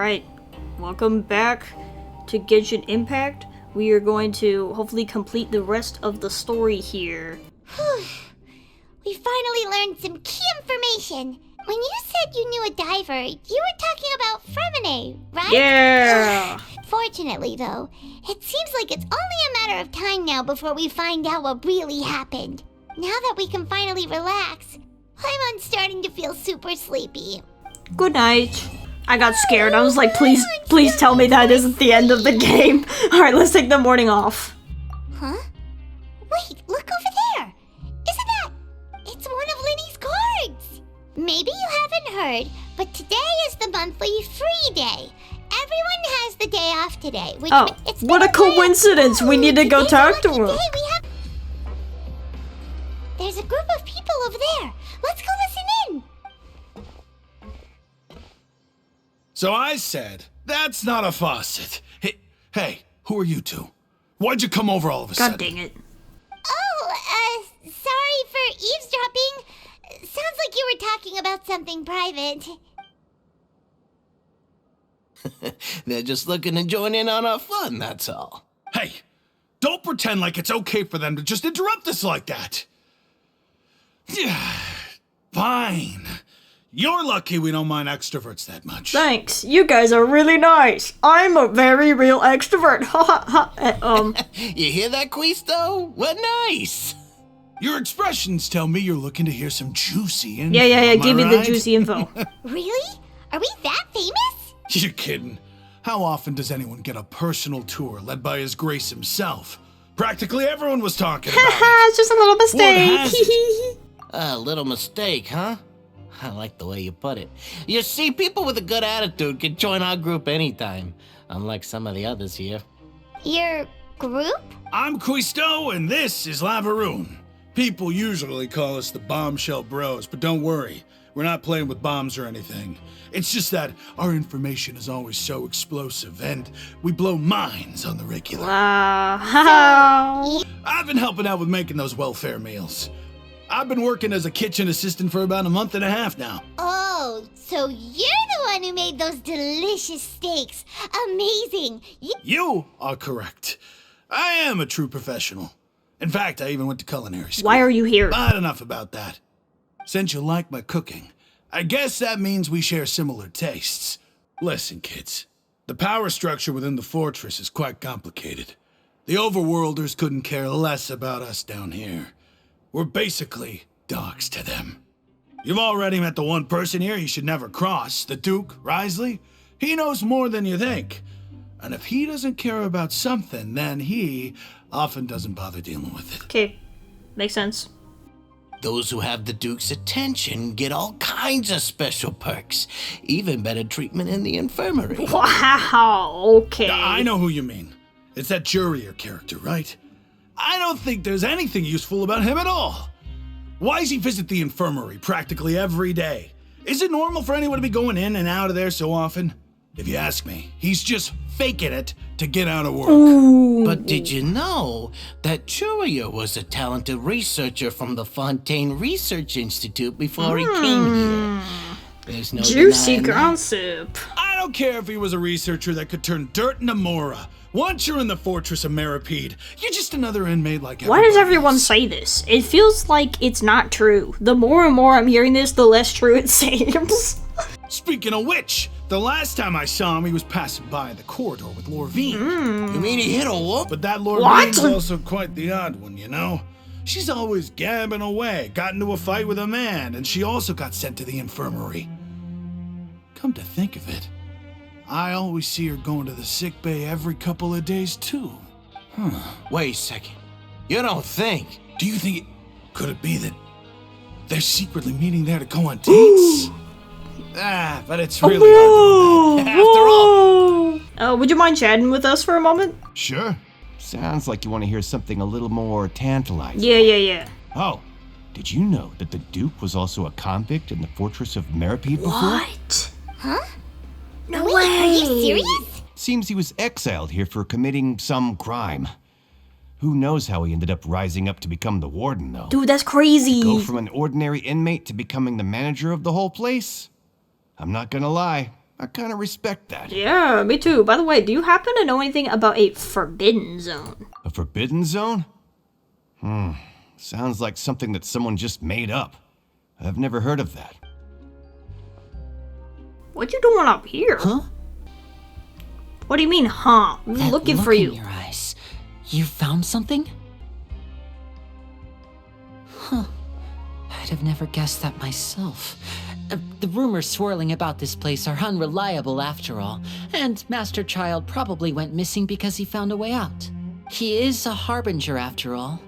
Alright, welcome back to Genshin Impact. We are going to hopefully complete the rest of the story here. We finally learned some key information. When you said you knew a diver, you were talking about Fremine, right? Yeah! Fortunately, though, it seems like it's only a matter of time now before we find out what really happened. Now that we can finally relax, I'm starting to feel super sleepy. Good night. I got scared. I was like, please tell me that isn't the end of the game. Alright, let's take the morning off. Huh? Wait, look over there! Isn't that... It's one of Linny's cards! Maybe you haven't heard, but today is the monthly free day. Everyone has the day off today, which it's what a coincidence! We need to go talk to him. There's a group of people over there. Let's go listen in. So I said, that's not a faucet. Hey, who are you two? Why'd you come over all of a sudden? God dang it. Oh, sorry for eavesdropping. Sounds like you were talking about something private. They're just looking to join in on our fun, that's all. Hey, don't pretend like it's okay for them to just interrupt us like that. Fine. You're lucky we don't mind extroverts that much. Thanks. You guys are really nice. I'm a very real extrovert. You hear that, Quisto? What nice. Your expressions tell me you're looking to hear some juicy info. Yeah. Give me the juicy info. Really? Are we that famous? You're kidding. How often does anyone get a personal tour led by His Grace himself? Practically everyone was talking about it. It's just a little mistake. A little mistake, huh? I like the way you put it. You see, people with a good attitude can join our group anytime, unlike some of the others here. Your group? I'm Quisto, and this is Lavaroon. People usually call us the Bombshell Bros, but don't worry. We're not playing with bombs or anything. It's just that our information is always so explosive, and we blow minds on the regular. Wow. I've been helping out with making those welfare meals. I've been working as a kitchen assistant for about a month and a half now. Oh, so you're the one who made those delicious steaks. Amazing. You are correct. I am a true professional. In fact, I even went to culinary school. Why are you here? Not enough about that. Since you like my cooking, I guess that means we share similar tastes. Listen, kids. The power structure within the fortress is quite complicated. The overworlders couldn't care less about us down here. We're basically dogs to them. You've already met the one person here you should never cross, the Duke, Risley. He knows more than you think. And if he doesn't care about something, then he often doesn't bother dealing with it. Okay, makes sense. Those who have the Duke's attention get all kinds of special perks, even better treatment in the infirmary. Wow, okay. I know who you mean. It's that Jurier character, right? I don't think there's anything useful about him at all. Why does he visit the infirmary practically every day? Is it normal for anyone to be going in and out of there so often? If you ask me, he's just faking it to get out of work. Ooh. But did you know that Jurier was a talented researcher from the Fontaine Research Institute before he came here? There's no Juicy denying that. gossip. I don't care if he was a researcher that could turn dirt into Mora. Once you're in the Fortress of Meripede, you're just another inmate like everybody Why does everyone else. say this? It feels like it's not true. The more and more I'm hearing this, the less true it seems. Speaking of which, the last time I saw him, he was passing by the corridor with Lorvine. You mean he hit a whoop? But that Lorvine's also quite the odd one, you know? She's always gabbing away, got into a fight with a man, and she also got sent to the infirmary. Come to think of it, I always see her going to the sick bay every couple of days, too. Wait a second. You don't think? Do you think could it be that they're secretly meeting there to go on dates? But it's really hard to imagine. After all. Would you mind chatting with us for a moment? Sure. Sounds like you want to hear something a little more tantalizing. Yeah. Oh, did you know that the Duke was also a convict in the Fortress of Meripede before? What? Huh? No Wait, way. are you serious? Seems he was exiled here for committing some crime. Who knows how he ended up rising up to become the warden, though? Dude, that's crazy. Go from an ordinary inmate to becoming the manager of the whole place? I'm not gonna lie, I kind of respect that. Yeah, me too. By the way, do you happen to know anything about a forbidden zone? A forbidden zone? Sounds like something that someone just made up. I've never heard of that. What you doing up here? Huh? What do you mean, huh? I'm That looking look for you. in your eyes. You found something? Huh. I'd have never guessed that myself. The rumors swirling about this place are unreliable after all, and Master Child probably went missing because he found a way out. He is a harbinger after all.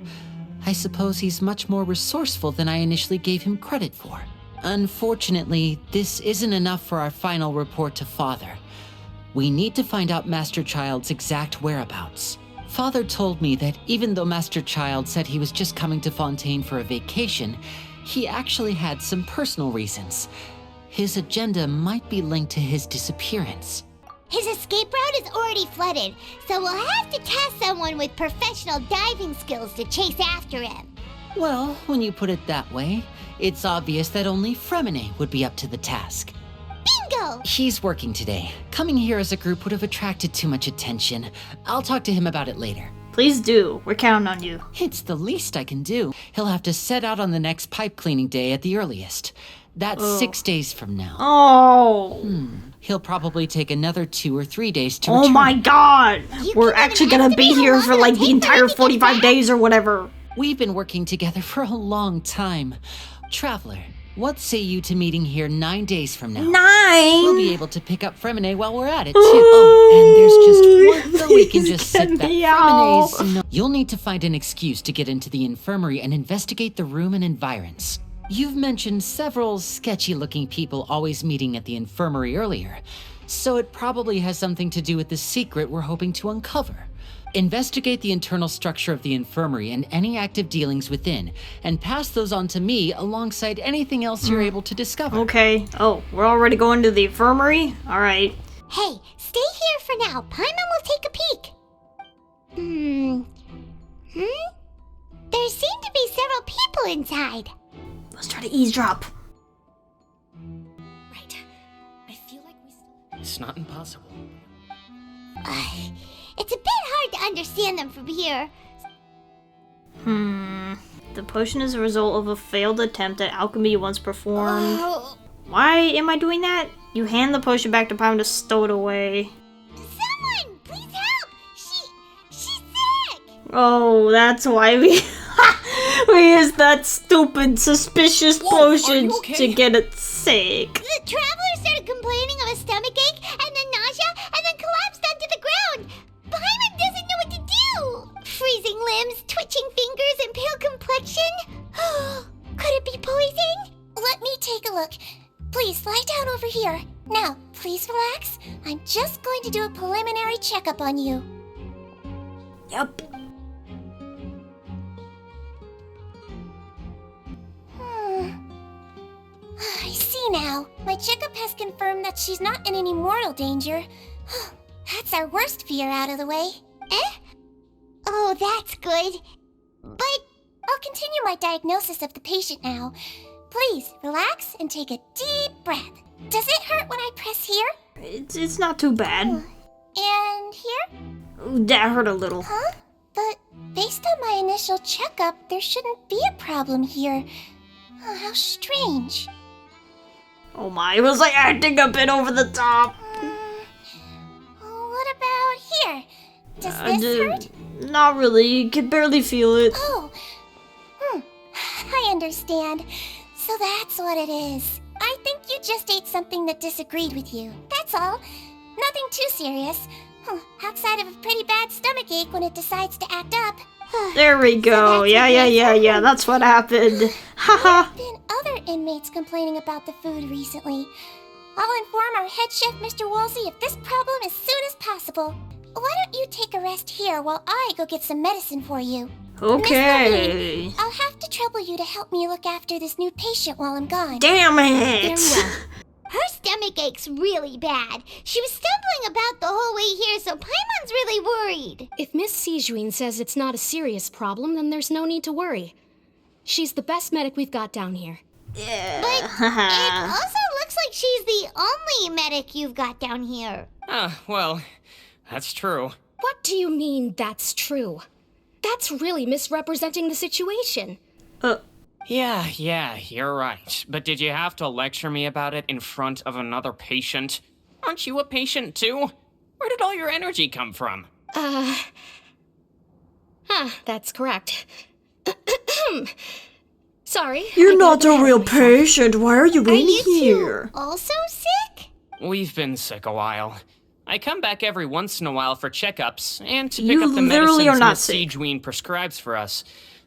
I suppose he's much more resourceful than I initially gave him credit for. Unfortunately, this isn't enough for our final report to Father. We need to find out Master Child's exact whereabouts. Father told me that even though Master Child said he was just coming to Fontaine for a vacation, he actually had some personal reasons. His agenda might be linked to his disappearance. His escape route is already flooded, so we'll have to task someone with professional diving skills to chase after him. Well, when you put it that way, it's obvious that only Fremine would be up to the task. Bingo! He's working today. Coming here as a group would have attracted too much attention. I'll talk to him about it later. Please do. We're counting on you. It's the least I can do. He'll have to set out on the next pipe cleaning day at the earliest. That's 6 days from now. Oh. He'll probably take another 2 or 3 days to Oh return. my god. We're can actually even gonna be estimate how here long for it'll like the take for entire him to get 45 back. days or whatever. We've been working together for a long time. Traveler, what say you to meeting here 9 days from now? 9? We'll be able to pick up Fremine while we're at it, too. Oh, and there's just one thing we can Please just get sit back. me out. Fremine's no. You'll need to find an excuse to get into the infirmary and investigate the room and environs. You've mentioned several sketchy-looking people always meeting at the infirmary earlier, so it probably has something to do with the secret we're hoping to uncover. Investigate the internal structure of the infirmary and any active dealings within, and pass those on to me alongside anything else you're able to discover. Okay. Oh, we're already going to the infirmary? Alright. Hey, stay here for now. Paimon will take a peek. There seem to be several people inside. Let's try to eavesdrop. Right. I feel like we still... It's not impossible. It's a bit hard to understand them from here. The potion is a result of a failed attempt at alchemy once performed. Oh, Why am I doing that? You hand the potion back to Paimon to stow it away. someone, please help! She's sick! Oh, that's why we we used that stupid, suspicious potion to get it sick. The traveler started complaining of a stomachache, and then nausea, and then collapsed onto the ground. Paimon doesn't know what to do. Freezing limbs, twitching fingers, and pale complexion. Could it be poison? Let me take a look. Please lie down over here. Now, please relax. I'm just going to do a preliminary checkup on you. Yep. I see now. My checkup has confirmed that she's not in any mortal danger. That's our worst fear out of the way. Eh? Oh, that's good. But I'll continue my diagnosis of the patient now. Please relax and take a deep breath. Does it hurt when I press here? It's not too bad. And here? Ooh, that hurt a little. Huh? But based on my initial checkup, there shouldn't be a problem here. Oh, how strange. Oh my, it was like acting a bit over the top. What about here? Does this hurt? Not really, you can barely feel it. Oh. I understand. So that's what it is. I think you just ate something that disagreed with you. That's all. Nothing too serious. Outside of a pretty bad stomachache when it decides to act up. There we go. Yeah, that's what happened. Haha. Been other inmates complaining about the food recently. I'll inform our head chef, Mr. Woolsey, of this problem as soon as possible. Why don't you take a rest here while I go get some medicine for you? Okay. Miss Colleen, I'll have to trouble you to help me look after this new patient while I'm gone. Damn it. Her stomach ache's really bad. She was stumbling about the whole way here, so Paimon's really worried. If Miss Sijuin says it's not a serious problem, then there's no need to worry. She's the best medic we've got down here. But it also looks looks like she's the only medic you've got down here. Well, that's true. What do you mean that's true? That's really misrepresenting the situation. Yeah, you're right. But did you have to lecture me about it in front of another patient? Aren't you a patient too? Where did all your energy come from? That's correct. Sorry. You're not a real patient. Why are you in Are you here? two also sick? We've been sick a while. I come back every once in a while for checkups and to pick You up the literally medicines are not Miss sick. Siegeween prescribes for us.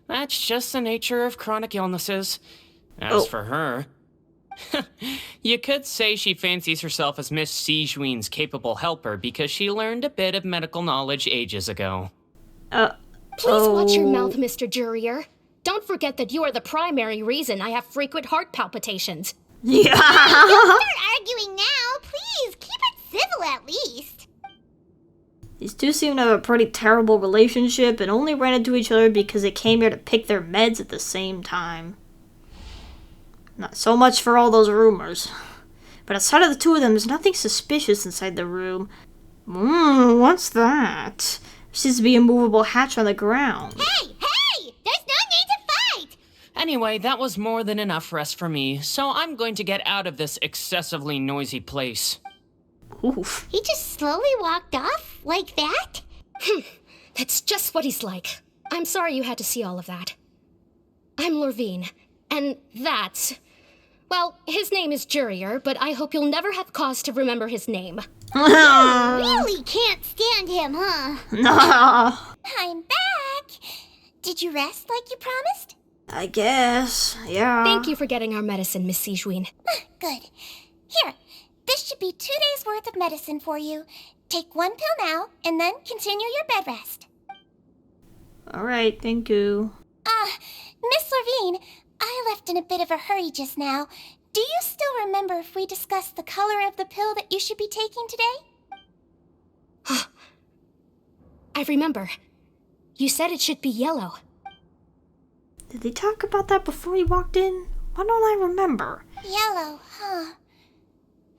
That's just the nature of chronic illnesses. As for her, you could say she fancies herself as Miss Siegeween's capable helper because she learned a bit of medical knowledge ages ago. Please watch your mouth, Mr. Jurrier. Don't forget that you are the primary reason I have frequent heart palpitations. Yeah. Start arguing now, please. Keep it civil at least. These two seem to have a pretty terrible relationship and only ran into each other because they came here to pick their meds at the same time. Not so much for all those rumors. But outside of the two of them, there's nothing suspicious inside the room. What's that? There seems to be a movable hatch on the ground. Hey! There's no need to fight! Anyway, that was more than enough rest for me, so I'm going to get out of this excessively noisy place. Oof. He just slowly walked off like that? That's just what he's like. I'm sorry you had to see all of that. I'm Lorvine, and that's... Well, his name is Jurrier, but I hope you'll never have cause to remember his name. Really can't stand him, huh? Nah. I'm back. Did you rest like you promised? I guess, yeah. Thank you for getting our medicine, Miss Siegeween. Good. Here, this should be 2 days' worth of medicine for you. Take 1 pill now, and then continue your bed rest. Alright, thank you. Miss Lorvine, I left in a bit of a hurry just now. Do you still remember if we discussed the color of the pill that you should be taking today? I remember. You said it should be yellow. Did they talk about that before you walked in? Why don't I remember? Yellow, huh?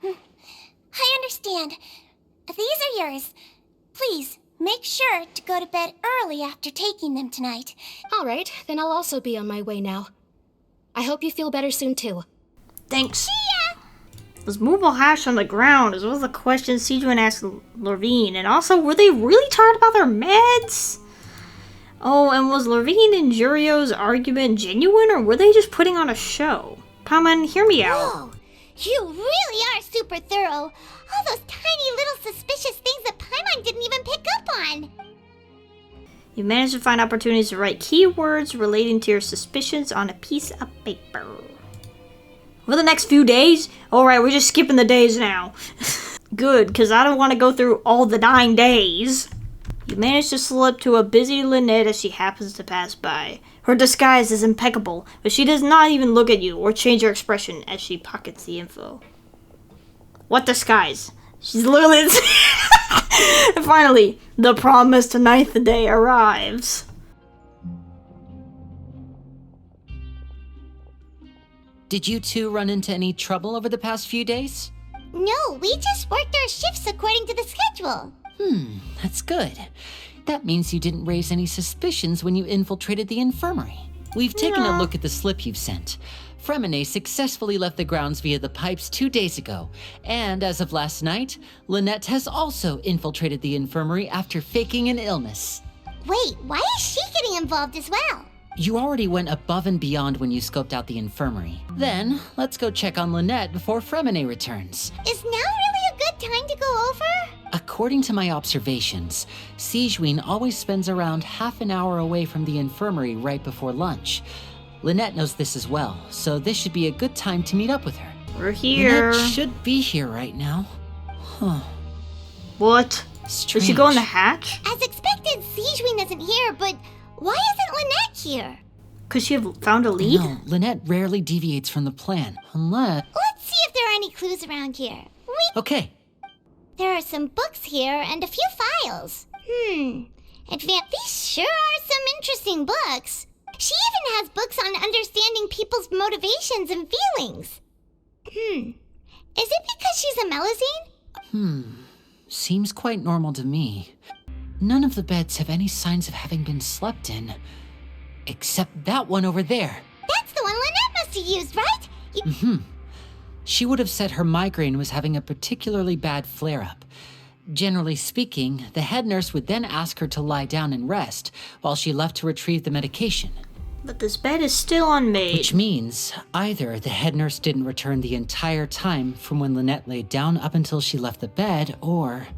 I understand. These are yours. Please, make sure to go to bed early after taking them tonight. All right, then I'll also be on my way now. I hope you feel better soon, too. Thanks. See ya! There's movable hash on the ground, as well as the question Sijuan asked Lorvine. And also, were they really talking about their meds? Oh, and was Lorvine and Jurio's argument genuine, or were they just putting on a show? Paimon, hear me out. Whoa! You really are super thorough. All those tiny little suspicious things that Paimon didn't even pick up on. You managed to find opportunities to write keywords relating to your suspicions on a piece of paper. For the next few days? Alright, we're just skipping the days now. Good, because I don't want to go through all the 9 days. You manage to slip to a busy Lynette as she happens to pass by. Her disguise is impeccable, but she does not even look at you or change her expression as she pockets the info. What disguise? She's literally... And finally, the promised 9th day arrives. Did you two run into any trouble over the past few days? No, we just worked our shifts according to the schedule. That's good. That means you didn't raise any suspicions when you infiltrated the infirmary. We've taken a look at the slip you've sent. Fremine successfully left the grounds via the pipes 2 days ago, and as of last night, Lynette has also infiltrated the infirmary after faking an illness. Wait, why is she getting involved as well? You already went above and beyond when you scoped out the infirmary. Then, let's go check on Lynette before Fremine returns. Is now really a good time to go over? According to my observations, Siegeween always spends around half an hour away from the infirmary right before lunch. Lynette knows this as well, so this should be a good time to meet up with her. We're here. Lynette should be here right now. Huh. What? Strange. Did she go in the hatch? As expected, Siegeween isn't here, but why isn't Lynette here? Could she have found a lead? No, Lynette rarely deviates from the plan, unless... Let's see if there are any clues around here. Okay. There are some books here and a few files. These sure are some interesting books. She even has books on understanding people's motivations and feelings. Is it because she's a Melusine? Seems quite normal to me. None of the beds have any signs of having been slept in. Except that one over there. That's the one Lynette must have used, right? She would have said her migraine was having a particularly bad flare-up. Generally speaking, the head nurse would then ask her to lie down and rest, while she left to retrieve the medication. But this bed is still unmade. Which means either the head nurse didn't return the entire time from when Lynette laid down up until she left the bed, or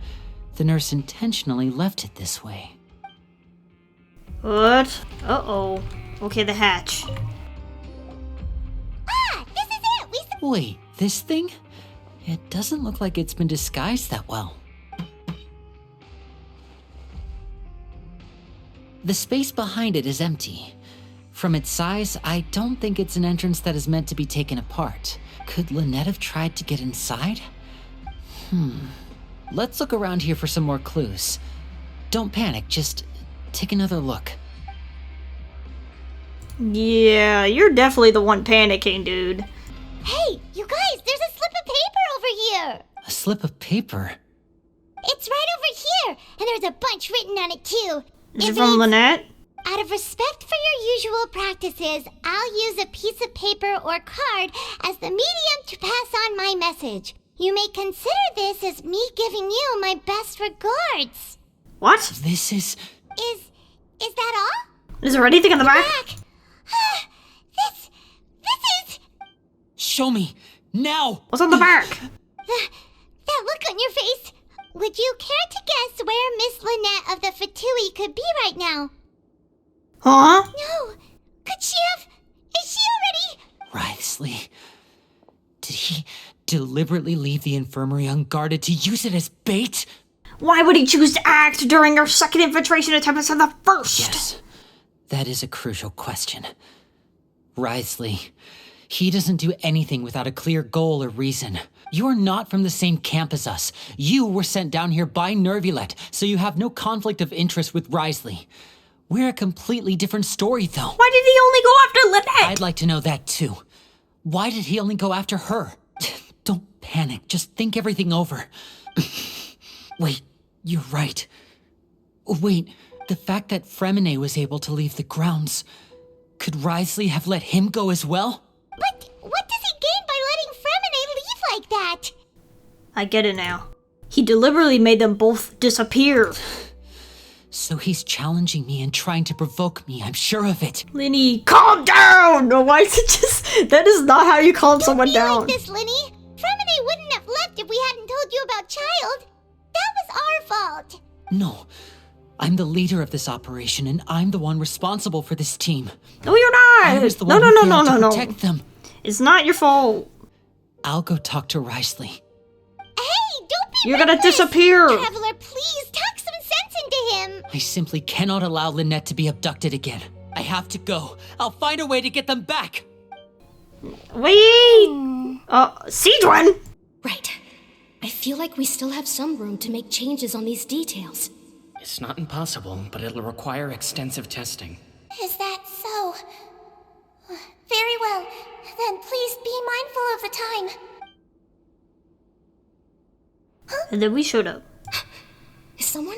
the nurse intentionally left it this way. What? Uh-oh. Okay, the hatch. Ah, this is it! Wait, this thing? It doesn't look like it's been disguised that well. The space behind it is empty. From its size, I don't think it's an entrance that is meant to be taken apart. Could Lynette have tried to get inside? Let's look around here for some more clues. Don't panic, just take another look. Yeah, you're definitely the one panicking, dude. Hey, you guys, there's a slip of paper over here! A slip of paper? It's right over here, and there's a bunch written on it too. Is it from Lynette? Out of respect for your usual practices, I'll use a piece of paper or card as the medium to pass on my message. You may consider this as me giving you my best regards. What? This is... Is that all? Is there anything in the back? This is... Show me! Now! What's on the back? That look on your face. Would you care to guess where Miss Lynette of the Fatui could be right now? Huh? No. Could she have... Is she already... Wriothesley. Did he deliberately leave the infirmary unguarded to use it as bait? Why would he choose to act during our second infiltration attempt instead of the first? Yes, that is a crucial question. Wriothesley, he doesn't do anything without a clear goal or reason. You're not from the same camp as us. You were sent down here by Nervulet, so you have no conflict of interest with Wriothesley. We're a completely different story, though. Why did he only go after Lynette? I'd like to know that, too. Why did he only go after her? Don't panic. Just think everything over. Wait, you're right. Wait, the fact that Fremine was able to leave the grounds, could Wriothesley have let him go as well? But what does he gain by letting Fremine leave like that? I get it now. He deliberately made them both disappear. So he's challenging me and trying to provoke me, I'm sure of it. Linny, calm down! Why is it just... That is not how you calm someone Don't be down. like this, Linny. Fremine wouldn't have left if we hadn't told you about Child. That was our fault. No, I'm the leader of this operation, and I'm the one responsible for this team. No, you're not! I was the No, one no, who no, failed no, to no, protect them. It's not your fault. I'll go talk to Wriothesley. Hey, don't be You're gonna reckless. disappear. Traveler, please talk some sense into him. I simply cannot allow Lynette to be abducted again. I have to go. I'll find a way to get them back. Wait! Sidwin! Right. I feel like we still have some room to make changes on these details. It's not impossible, but it'll require extensive testing. Is that so? Very well. Then please be mindful of the time. And then we showed up. Is someone?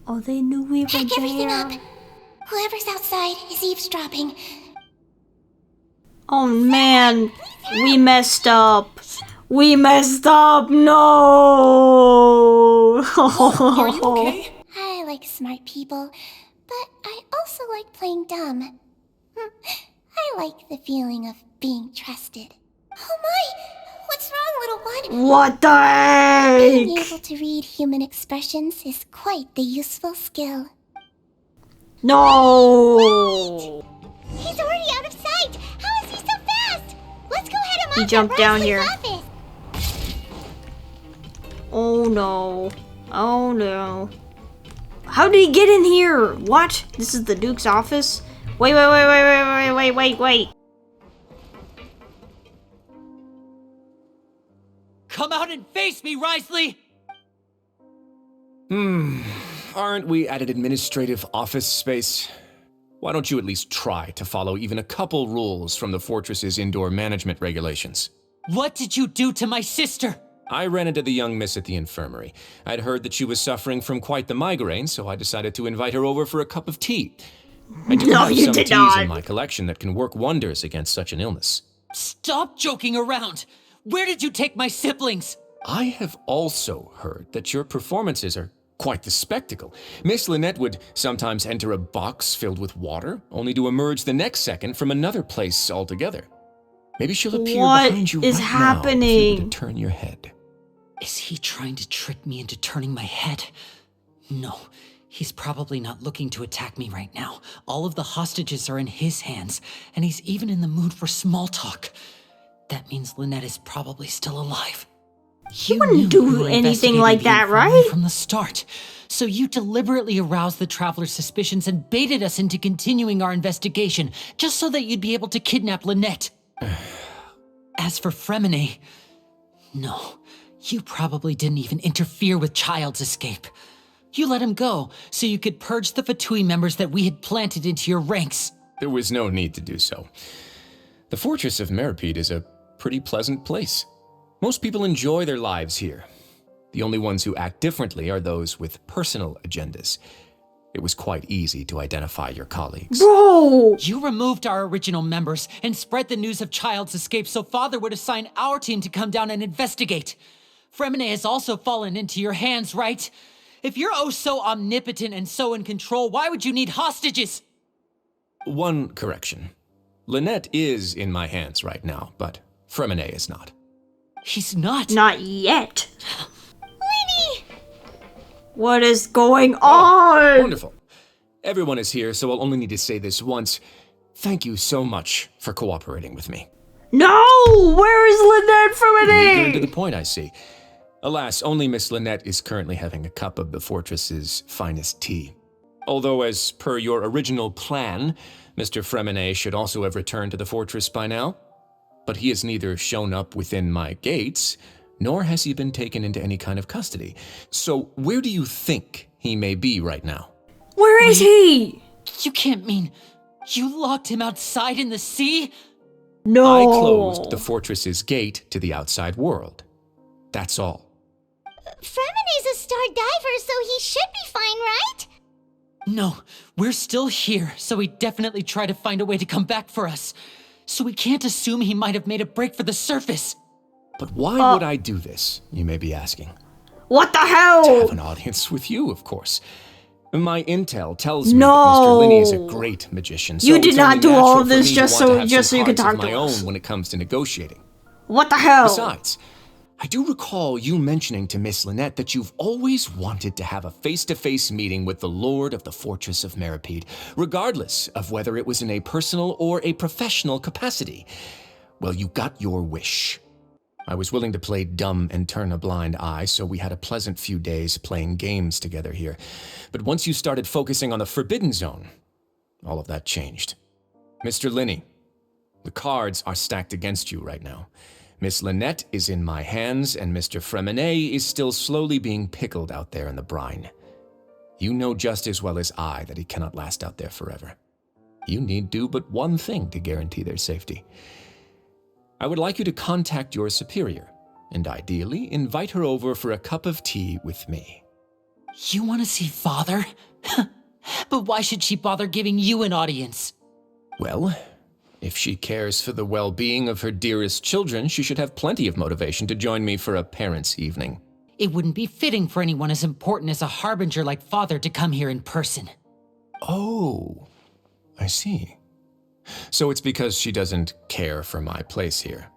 Oh, they knew we were Pack everything there. up. Whoever's outside is eavesdropping. Oh man, we messed up. We messed up. No. Are you okay? I like smart people, but I also like playing dumb. I like the feeling of being trusted. Oh my! What's wrong, little one? What the Being heck? able to read human expressions is quite the useful skill. No. He's already out of sight! How is he so fast? Let's go head him He off jumped at down Wriothesley's here. office. Oh no. Oh no. How did he get in here? What? This is the Duke's office? Wait. Come out and face me, Wriothesley! Aren't we at an administrative office space? Why don't you at least try to follow even a couple rules from the fortress's indoor management regulations? What did you do to my sister? I ran into the young miss at the infirmary. I'd heard that she was suffering from quite the migraine, so I decided to invite her over for a cup of tea. I do have some teas in my collection that can work wonders against such an illness. Stop joking around! Where did you take my siblings? I have also heard that your performances are quite the spectacle. Miss Lynette would sometimes enter a box filled with water, only to emerge the next second from another place altogether. Maybe she'll appear behind you right now if you were to turn your head. Is he trying to trick me into turning my head? No, he's probably not looking to attack me right now. All of the hostages are in his hands, and he's even in the mood for small talk. That means Lynette is probably still alive. You wouldn't do anything like that, right? From the start. So you deliberately aroused the traveler's suspicions and baited us into continuing our investigation, just so that you'd be able to kidnap Lynette. As for Fremine, no. You probably didn't even interfere with Child's escape. You let him go, so you could purge the Fatui members that we had planted into your ranks. There was no need to do so. The fortress of Meripede is a pretty pleasant place. Most people enjoy their lives here. The only ones who act differently are those with personal agendas. It was quite easy to identify your colleagues. Bro! You removed our original members and spread the news of Child's escape so Father would assign our team to come down and investigate. Fremine has also fallen into your hands, right? If you're oh so omnipotent and so in control, why would you need hostages? One correction. Lynette is in my hands right now, but Fremine is not. He's not. Not yet. Lenny! What is going on? Wonderful. Everyone is here, so I'll only need to say this once. Thank you so much for cooperating with me. No! Where is Lynette from Getting to the point, I see. Alas, only Miss Lynette is currently having a cup of the fortress's finest tea. Although, as per your original plan, Mr. Fremine should also have returned to the fortress by now. But he has neither shown up within my gates, nor has he been taken into any kind of custody. So where do you think he may be right now? Where is he? You can't mean you locked him outside in the sea? No. I closed the fortress's gate to the outside world. That's all. Fremine's a star diver, so he should be fine, right? No, we're still here, so he definitely tried to find a way to come back for us. So we can't assume he might have made a break for the surface. But why would I do this, you may be asking? What the hell? To have an audience with you, of course. My intel tells me that Mr. Linney is a great magician. You so did it's not only do all natural of for this me just to want so to have some you could cards talk of to my us. own when it comes to negotiating. What the hell? Besides, I do recall you mentioning to Miss Lynette that you've always wanted to have a face-to-face meeting with the Lord of the Fortress of Meripede, regardless of whether it was in a personal or a professional capacity. Well, you got your wish. I was willing to play dumb and turn a blind eye, so we had a pleasant few days playing games together here. But once you started focusing on the Forbidden Zone, all of that changed. Mr. Linney, the cards are stacked against you right now. Miss Lynette is in my hands, and Mr. Fremine is still slowly being pickled out there in the brine. You know just as well as I that he cannot last out there forever. You need do but one thing to guarantee their safety. I would like you to contact your superior, and ideally invite her over for a cup of tea with me. You want to see Father? But why should she bother giving you an audience? Well, if she cares for the well-being of her dearest children, she should have plenty of motivation to join me for a parents' evening. It wouldn't be fitting for anyone as important as a harbinger like Father to come here in person. Oh, I see. So it's because she doesn't care for my place here.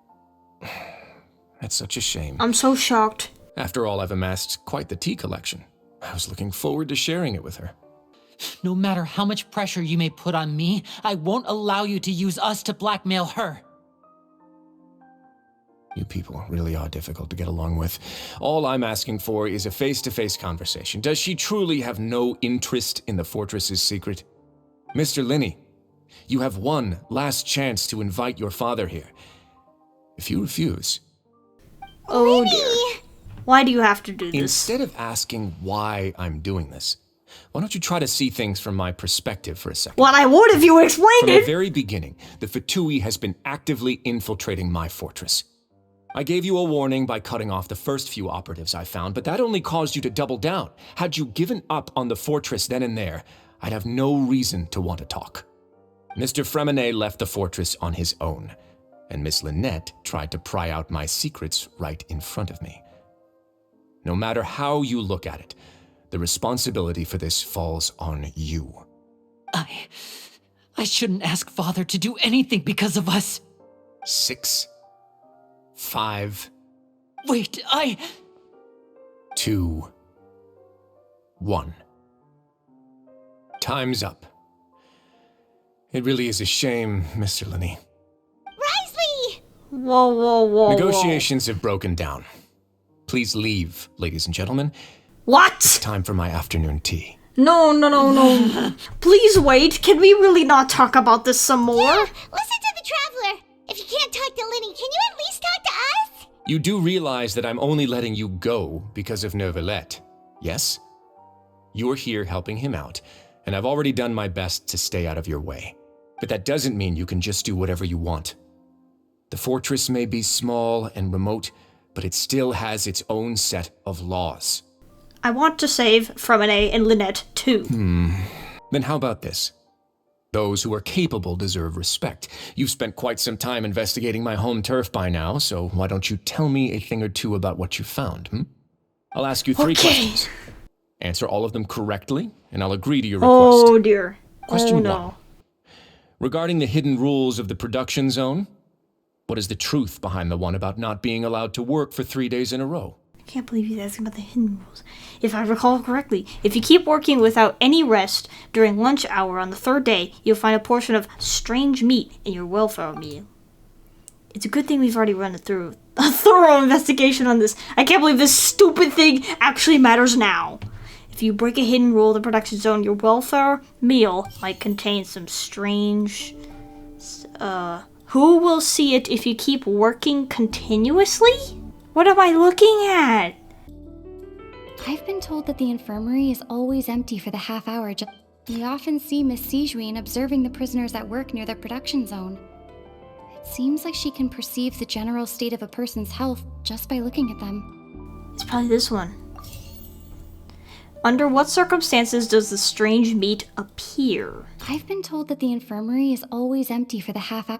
That's such a shame. I'm so shocked. After all, I've amassed quite the tea collection. I was looking forward to sharing it with her. No matter how much pressure you may put on me, I won't allow you to use us to blackmail her. You people really are difficult to get along with. All I'm asking for is a face-to-face conversation. Does she truly have no interest in the fortress's secret? Mr. Linney, you have one last chance to invite your father here. If you refuse... Oh dear. Why do you have to do this? Instead of asking why I'm doing this, why don't you try to see things from my perspective for a second? Well, I would if you explained From it. the very beginning, the Fatui has been actively infiltrating my fortress. I gave you a warning by cutting off the first few operatives I found, but that only caused you to double down. Had you given up on the fortress then and there, I'd have no reason to want to talk. Mr. Fremenet left the fortress on his own, and Miss Lynette tried to pry out my secrets right in front of me. No matter how you look at it, the responsibility for this falls on you. I shouldn't ask Father to do anything because of us. 6, 5, Wait, 2, 1. Time's up. It really is a shame, Mr. Linney. Risley! Whoa. Negotiations have broken down. Please leave, ladies and gentlemen. What? It's time for my afternoon tea. No. Please wait. Can we really not talk about this some more? Yeah, listen to the Traveler. If you can't talk to Linny, can you at least talk to us? You do realize that I'm only letting you go because of Neuvillette, yes? You're here helping him out, and I've already done my best to stay out of your way. But that doesn't mean you can just do whatever you want. The fortress may be small and remote, but it still has its own set of laws. I want to save Fremenet and Lynette too. Then how about this? Those who are capable deserve respect. You've spent quite some time investigating my home turf by now, so why don't you tell me a thing or two about what you found, I'll ask you 3 questions. Answer all of them correctly, and I'll agree to your request. Oh dear. Question no. 1. Regarding the hidden rules of the production zone, what is the truth behind the one about not being allowed to work for 3 days in a row? I can't believe he's asking about the hidden rules. If I recall correctly, if you keep working without any rest during lunch hour on the 3rd day, you'll find a portion of strange meat in your welfare meal. It's a good thing we've already run through a thorough investigation on this. I can't believe this stupid thing actually matters now. If you break a hidden rule of the production zone, your welfare meal might contain some strange... Who will see it if you keep working continuously? What am I looking at? I've been told that the infirmary is always empty for the half hour. We often see Miss Sijuin observing the prisoners at work near the production zone. It seems like she can perceive the general state of a person's health just by looking at them. It's probably this one. Under what circumstances does the strange meat appear? I've been told that the infirmary is always empty for the half hour.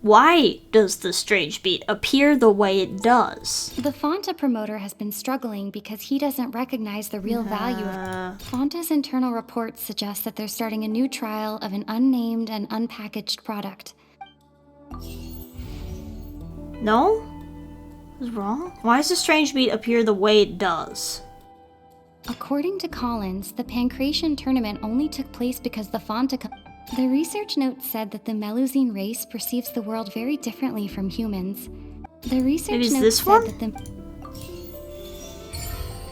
Why does the strange meat appear the way it does? The Fonta promoter has been struggling because he doesn't recognize the real value of it. Fonta's internal reports suggest that they're starting a new trial of an unnamed and unpackaged product. No? What's wrong? Why does the strange meat appear the way it does? According to Collins, the Pancration tournament only took place because the Fonta... The research note said that the Melusine race perceives the world very differently from humans. The research Maybe it's note this said one? that the...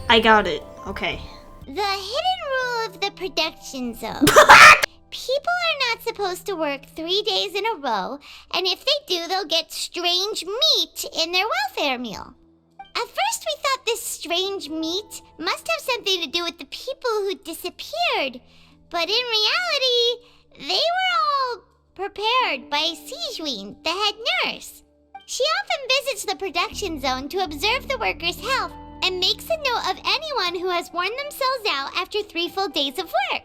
I got it. Okay. The hidden rule of the production zone. People are not supposed to work 3 days in a row, and if they do, they'll get strange meat in their welfare meal. At first, we thought this strange meat must have something to do with the people who disappeared, but in reality, they were all prepared by Sijuin, the head nurse. She often visits the production zone to observe the workers' health and makes a note of anyone who has worn themselves out after 3 full days of work.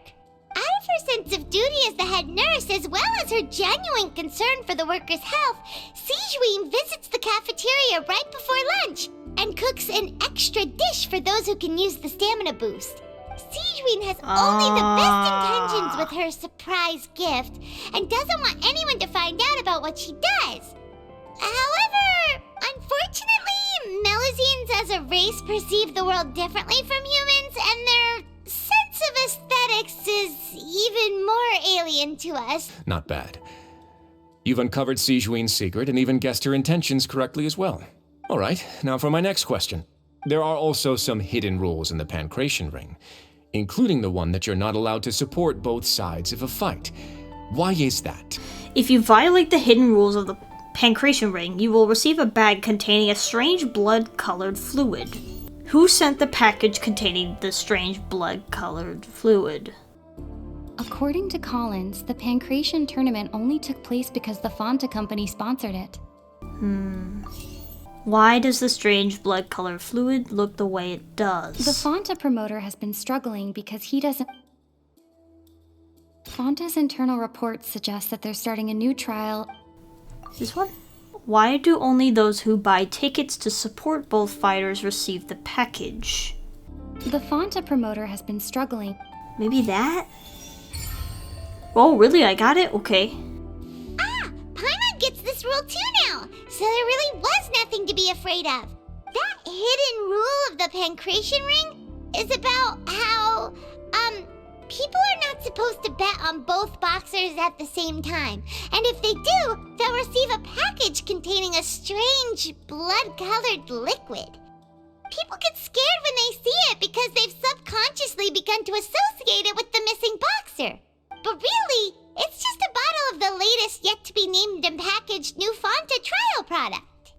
Out of her sense of duty as the head nurse, as well as her genuine concern for the workers' health, Sijuin visits the cafeteria right before lunch and cooks an extra dish for those who can use the stamina boost. Sijuin has only the best intentions with her surprise gift and doesn't want anyone to find out about what she does. However, unfortunately, Melusines as a race perceive the world differently from humans, and their sense of aesthetics is even more alien to us. Not bad. You've uncovered Sijuin's secret and even guessed her intentions correctly as well. All right, now for my next question. There are also some hidden rules in the Pancration ring, including the one that you're not allowed to support both sides of a fight. Why is that? If you violate the hidden rules of the Pancration ring, you will receive a bag containing a strange blood-colored fluid. Who sent the package containing the strange blood-colored fluid? According to Collins, the Pancration tournament only took place because the Fonta company sponsored it. Why does the strange blood color fluid look the way it does? The Fanta promoter has been struggling because he doesn't... Fanta's internal reports suggest that they're starting a new trial. This one? Why do only those who buy tickets to support both fighters receive the package? The Fanta promoter has been struggling. Maybe that? Oh, really? I got it? Okay. Ah! Paimon gets this rule too now! So there really was nothing to be afraid of. That hidden rule of the pancreation ring is about how, people are not supposed to bet on both boxers at the same time. And if they do, they'll receive a package containing a strange blood-colored liquid. People get scared when they see it because they've subconsciously begun to associate it with the missing boxer. But really, it's just a bottle of the latest yet-to-be-named and packaged new Fanta trial product.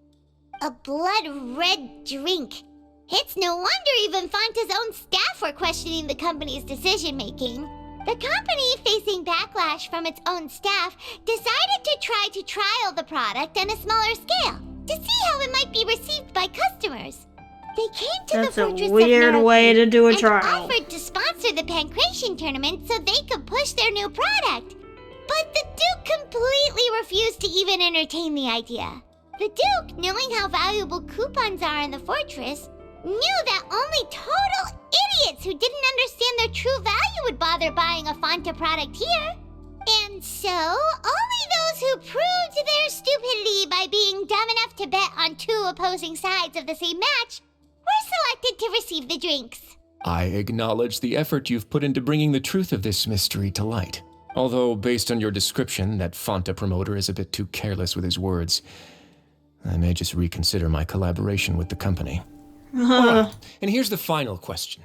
A blood-red drink. It's no wonder even Fanta's own staff were questioning the company's decision-making. The company, facing backlash from its own staff, decided to try to trial the product on a smaller scale to see how it might be received by customers. They came to That's the a Fortress weird of way to do a and trial. offered to sponsor the pancreation tournament so they could push their new product. But the Duke completely refused to even entertain the idea. The Duke, knowing how valuable coupons are in the fortress, knew that only total idiots who didn't understand their true value would bother buying a Fanta product here. And so, only those who proved their stupidity by being dumb enough to bet on two opposing sides of the same match were selected to receive the drinks. I acknowledge the effort you've put into bringing the truth of this mystery to light. Although, based on your description, that Fanta promoter is a bit too careless with his words. I may just reconsider my collaboration with the company. All right, and here's the final question.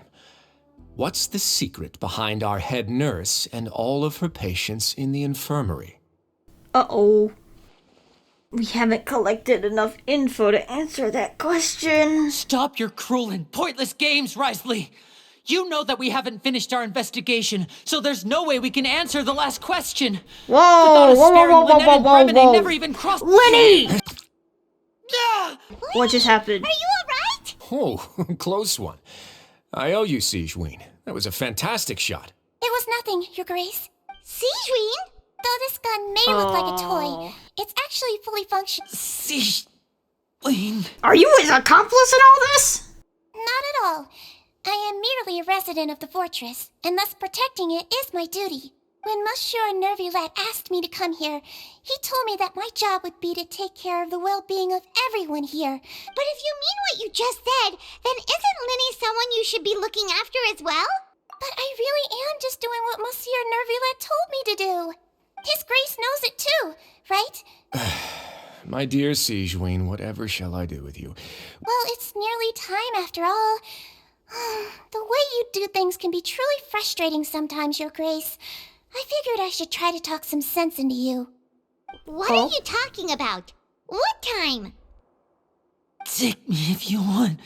What's the secret behind our head nurse and all of her patients in the infirmary? Uh-oh. We haven't collected enough info to answer that question. Stop your cruel and pointless games, Risley! You know that we haven't finished our investigation, so there's no way we can answer the last question. Whoa, The thought of whoa, sparing whoa, whoa, Lynette and whoa, whoa, Bremine whoa. never even crossed... Lenny! Ah! What just happened? Are you alright? Oh, close one. I owe you, Sigeween. That was a fantastic shot. It was nothing, Your Grace. Sigeween? Though this gun may look like a toy, it's actually fully functional. Sigeween... Are you his accomplice in all this? Not at all. I am merely a resident of the fortress, and thus protecting it is my duty. When Monsieur Nervulette asked me to come here, he told me that my job would be to take care of the well-being of everyone here. But if you mean what you just said, then isn't Linny someone you should be looking after as well? But I really am just doing what Monsieur Nervulette told me to do. His Grace knows it too, right? My dear Sigeween, whatever shall I do with you? Well, it's nearly time after all. The way you do things can be truly frustrating sometimes, Your Grace. I figured I should try to talk some sense into you. What are you talking about? What time? Take me if you want.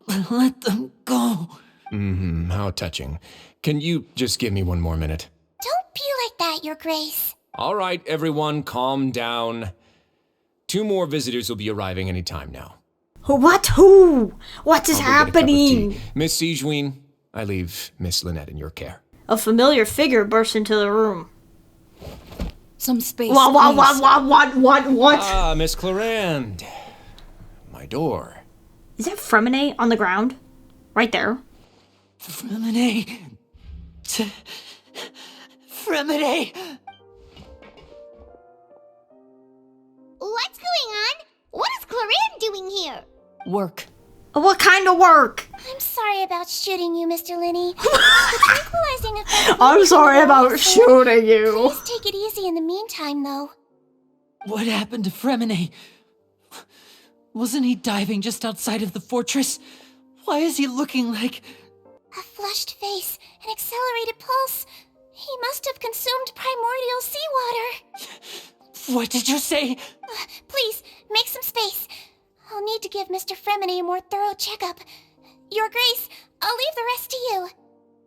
Let them go. How touching. Can you just give me one more minute? Don't be like that, Your Grace. All right, everyone, calm down. 2 more visitors will be arriving any time now. What? Who? What is I'll go get a cup of tea. happening? Miss Sigeween, I leave Miss Lynette in your care. A familiar figure bursts into the room. Some space. What? please. Ah, Miss Clarand. My door. Is that Fremine on the ground? Right there. Fremine. Fremine. What's going on? What is Clarand doing here? Work. What kind of work? I'm sorry about shooting you, Mr. Linny. The tranquilizing effect... I'm sorry about shooting you. Please take it easy in the meantime, though. What happened to Fremine? Wasn't he diving just outside of the fortress? Why is he looking like... A flushed face, an accelerated pulse. He must have consumed primordial seawater. What did you say? Please, make some space. I'll need to give Mr. Fremine a more thorough checkup. Your Grace, I'll leave the rest to you.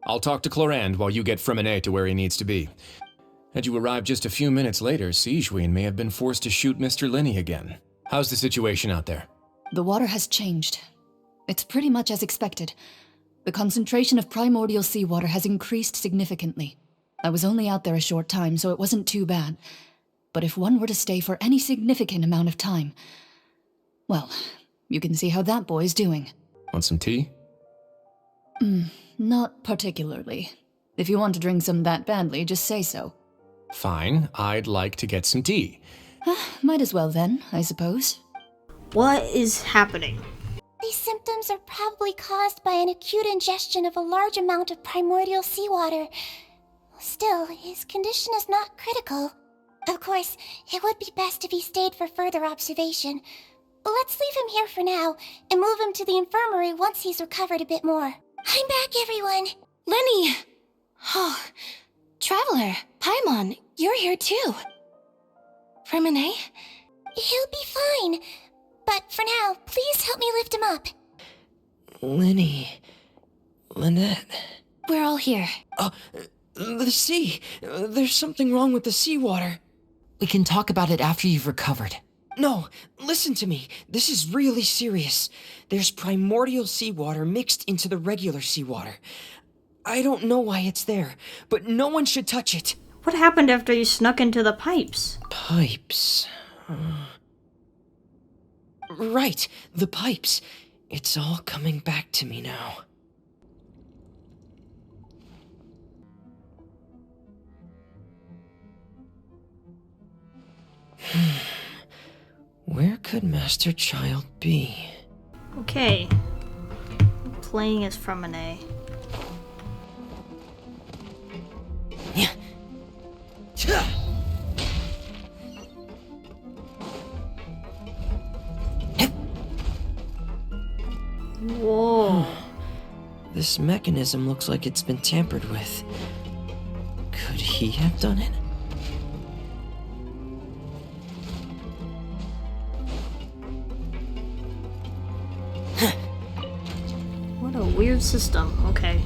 I'll talk to Clarand while you get Fremine to where he needs to be. Had you arrived just a few minutes later, Sigewinne may have been forced to shoot Mr. Lenny again. How's the situation out there? The water has changed. It's pretty much as expected. The concentration of primordial seawater has increased significantly. I was only out there a short time, so it wasn't too bad. But if one were to stay for any significant amount of time, well, you can see how that boy's doing. Want some tea? Not particularly. If you want to drink some that badly, just say so. Fine, I'd like to get some tea. Might as well then, I suppose. What is happening? These symptoms are probably caused by an acute ingestion of a large amount of primordial seawater. Still, his condition is not critical. Of course, it would be best if he stayed for further observation. But let's leave him here for now and move him to the infirmary once he's recovered a bit more. I'm back, everyone. Lenny! Oh, Traveler, Paimon, you're here too. Remine? He'll be fine. But for now, please help me lift him up. Lenny. Lynette. We're all here. The sea. There's something wrong with the seawater. We can talk about it after you've recovered. No, listen to me. This is really serious. There's primordial seawater mixed into the regular seawater. I don't know why it's there, but no one should touch it. What happened after you snuck into the pipes? Pipes. Right, the pipes. It's all coming back to me now. Where could Master Child be? Okay. Playing as Fremine. Whoa. This mechanism looks like it's been tampered with. Could he have done it? What a weird system. Okay.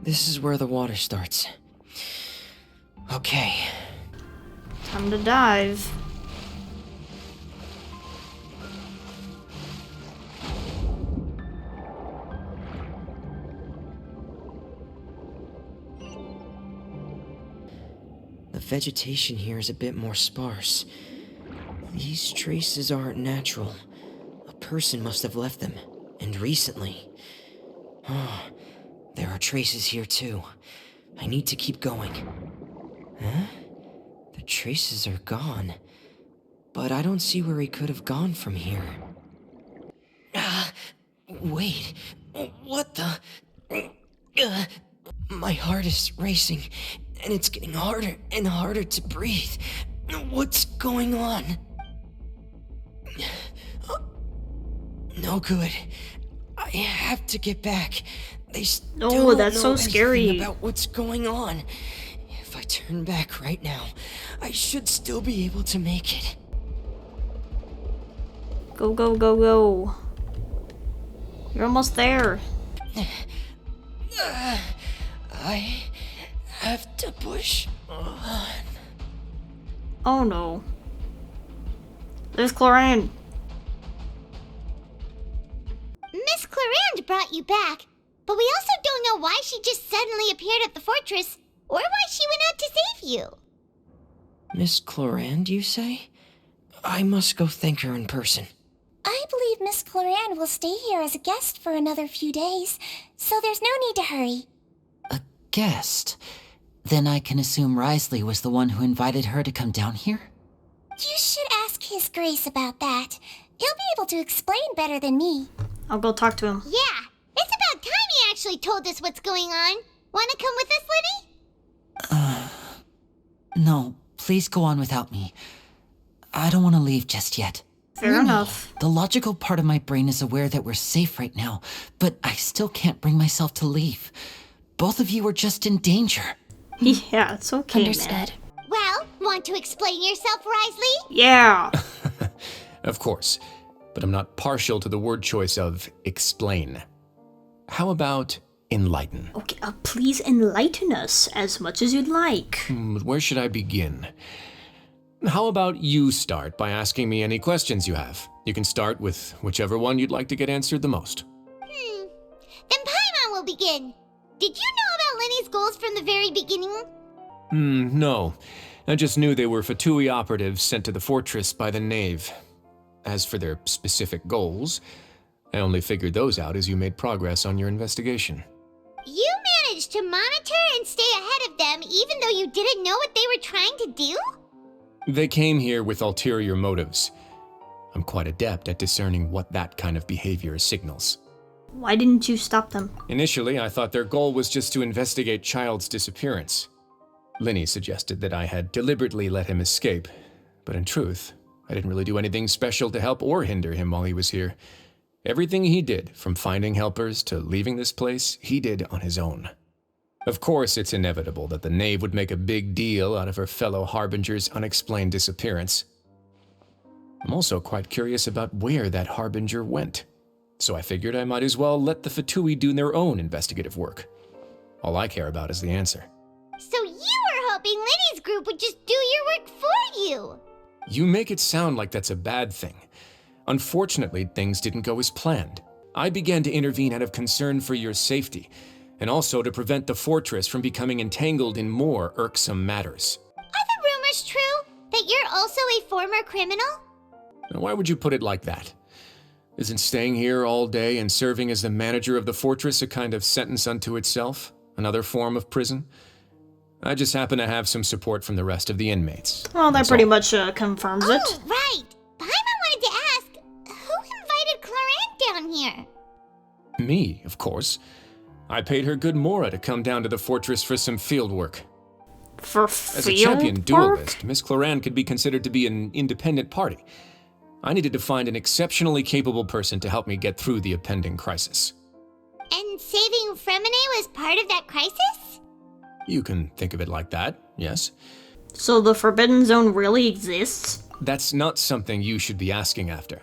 This is where the water starts. Okay. Time to dive. The vegetation here is a bit more sparse. These traces aren't natural. A person must have left them, and recently. Oh, there are traces here too. I need to keep going. Huh? The traces are gone. But I don't see where he could have gone from here. Wait. What the... my heart is racing, and it's getting harder and harder to breathe. What's going on? No good. I have to get back. They still don't that's know so scary. anything about what's going on. If I turn back right now, I should still be able to make it. Go, go, go, go. You're almost there. I have to push on. Oh no. There's Chlorine. Miss Clarande brought you back, but we also don't know why she just suddenly appeared at the fortress, or why she went out to save you. Miss Clarande, you say? I must go thank her in person. I believe Miss Clarande will stay here as a guest for another few days, so there's no need to hurry. A guest? Then I can assume Risley was the one who invited her to come down here? You should ask His Grace about that. He'll be able to explain better than me. I'll go talk to him. Yeah, it's about time he actually told us what's going on. Wanna come with us, Lenny? No, please go on without me. I don't want to leave just yet. Fair enough. The logical part of my brain is aware that we're safe right now, but I still can't bring myself to leave. Both of you are just in danger. Yeah, it's okay, Understood. man. Well, want to explain yourself, Risley? Yeah. Of course, but I'm not partial to the word choice of explain. How about enlighten? Okay, please enlighten us as much as you'd like. Where should I begin? How about you start by asking me any questions you have? You can start with whichever one you'd like to get answered the most. Then Paimon will begin. Did you know about Lenny's goals from the very beginning? No. I just knew they were Fatui operatives sent to the fortress by the Knave. As for their specific goals, I only figured those out as you made progress on your investigation. You managed to monitor and stay ahead of them even though you didn't know what they were trying to do? They came here with ulterior motives. I'm quite adept at discerning what that kind of behavior signals. Why didn't you stop them? Initially, I thought their goal was just to investigate Child's disappearance. Linny suggested that I had deliberately let him escape, but in truth, I didn't really do anything special to help or hinder him while he was here. Everything he did, from finding helpers to leaving this place, he did on his own. Of course, it's inevitable that the Knave would make a big deal out of her fellow Harbinger's unexplained disappearance. I'm also quite curious about where that Harbinger went, so I figured I might as well let the Fatui do their own investigative work. All I care about is the answer. So you were hoping Lenny's group would just do your work for you? You make it sound like that's a bad thing. Unfortunately, things didn't go as planned. I began to intervene out of concern for your safety, and also to prevent the fortress from becoming entangled in more irksome matters. Are the rumors true? That you're also a former criminal? Now, why would you put it like that? Isn't staying here all day and serving as the manager of the fortress a kind of sentence unto itself? Another form of prison? I just happen to have some support from the rest of the inmates. Well, that That's pretty all. much confirms it. Oh, right. Paimon wanted to ask, who invited Clarant down here? Me, of course. I paid her good mora to come down to the fortress for some field work. For As a champion duelist, Miss Cloran could be considered to be an independent party. I needed to find an exceptionally capable person to help me get through the impending crisis. And saving Fremine was part of that crisis? You can think of it like that, yes. So the Forbidden Zone really exists? That's not something you should be asking after.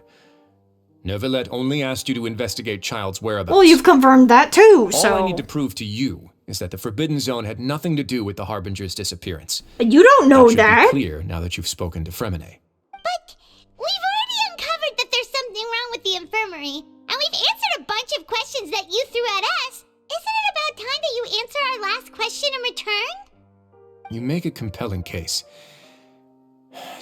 Neuvillette only asked you to investigate Child's whereabouts. Well, you've confirmed that too, so... All I need to prove to you is that the Forbidden Zone had nothing to do with the Harbinger's disappearance. You don't know that. Should be clear now that you've spoken to Fremine. But we've already uncovered that there's something wrong with the infirmary, and we've answered a bunch of questions that you threw at us. Isn't it about time that you answer our last question in return? You make a compelling case.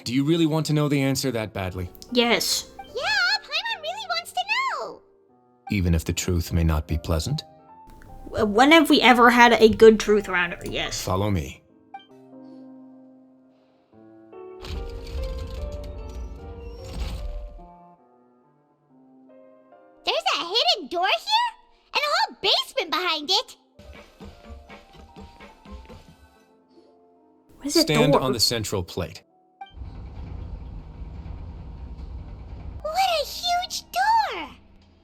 Do you really want to know the answer that badly? Yes. Yeah, Paimon really wants to know. Even if the truth may not be pleasant? When have we ever had a good truth around her? Yes. Follow me. There's a hidden door here? And a whole basement behind it? What is it? Stand door? on the central plate. What a huge door!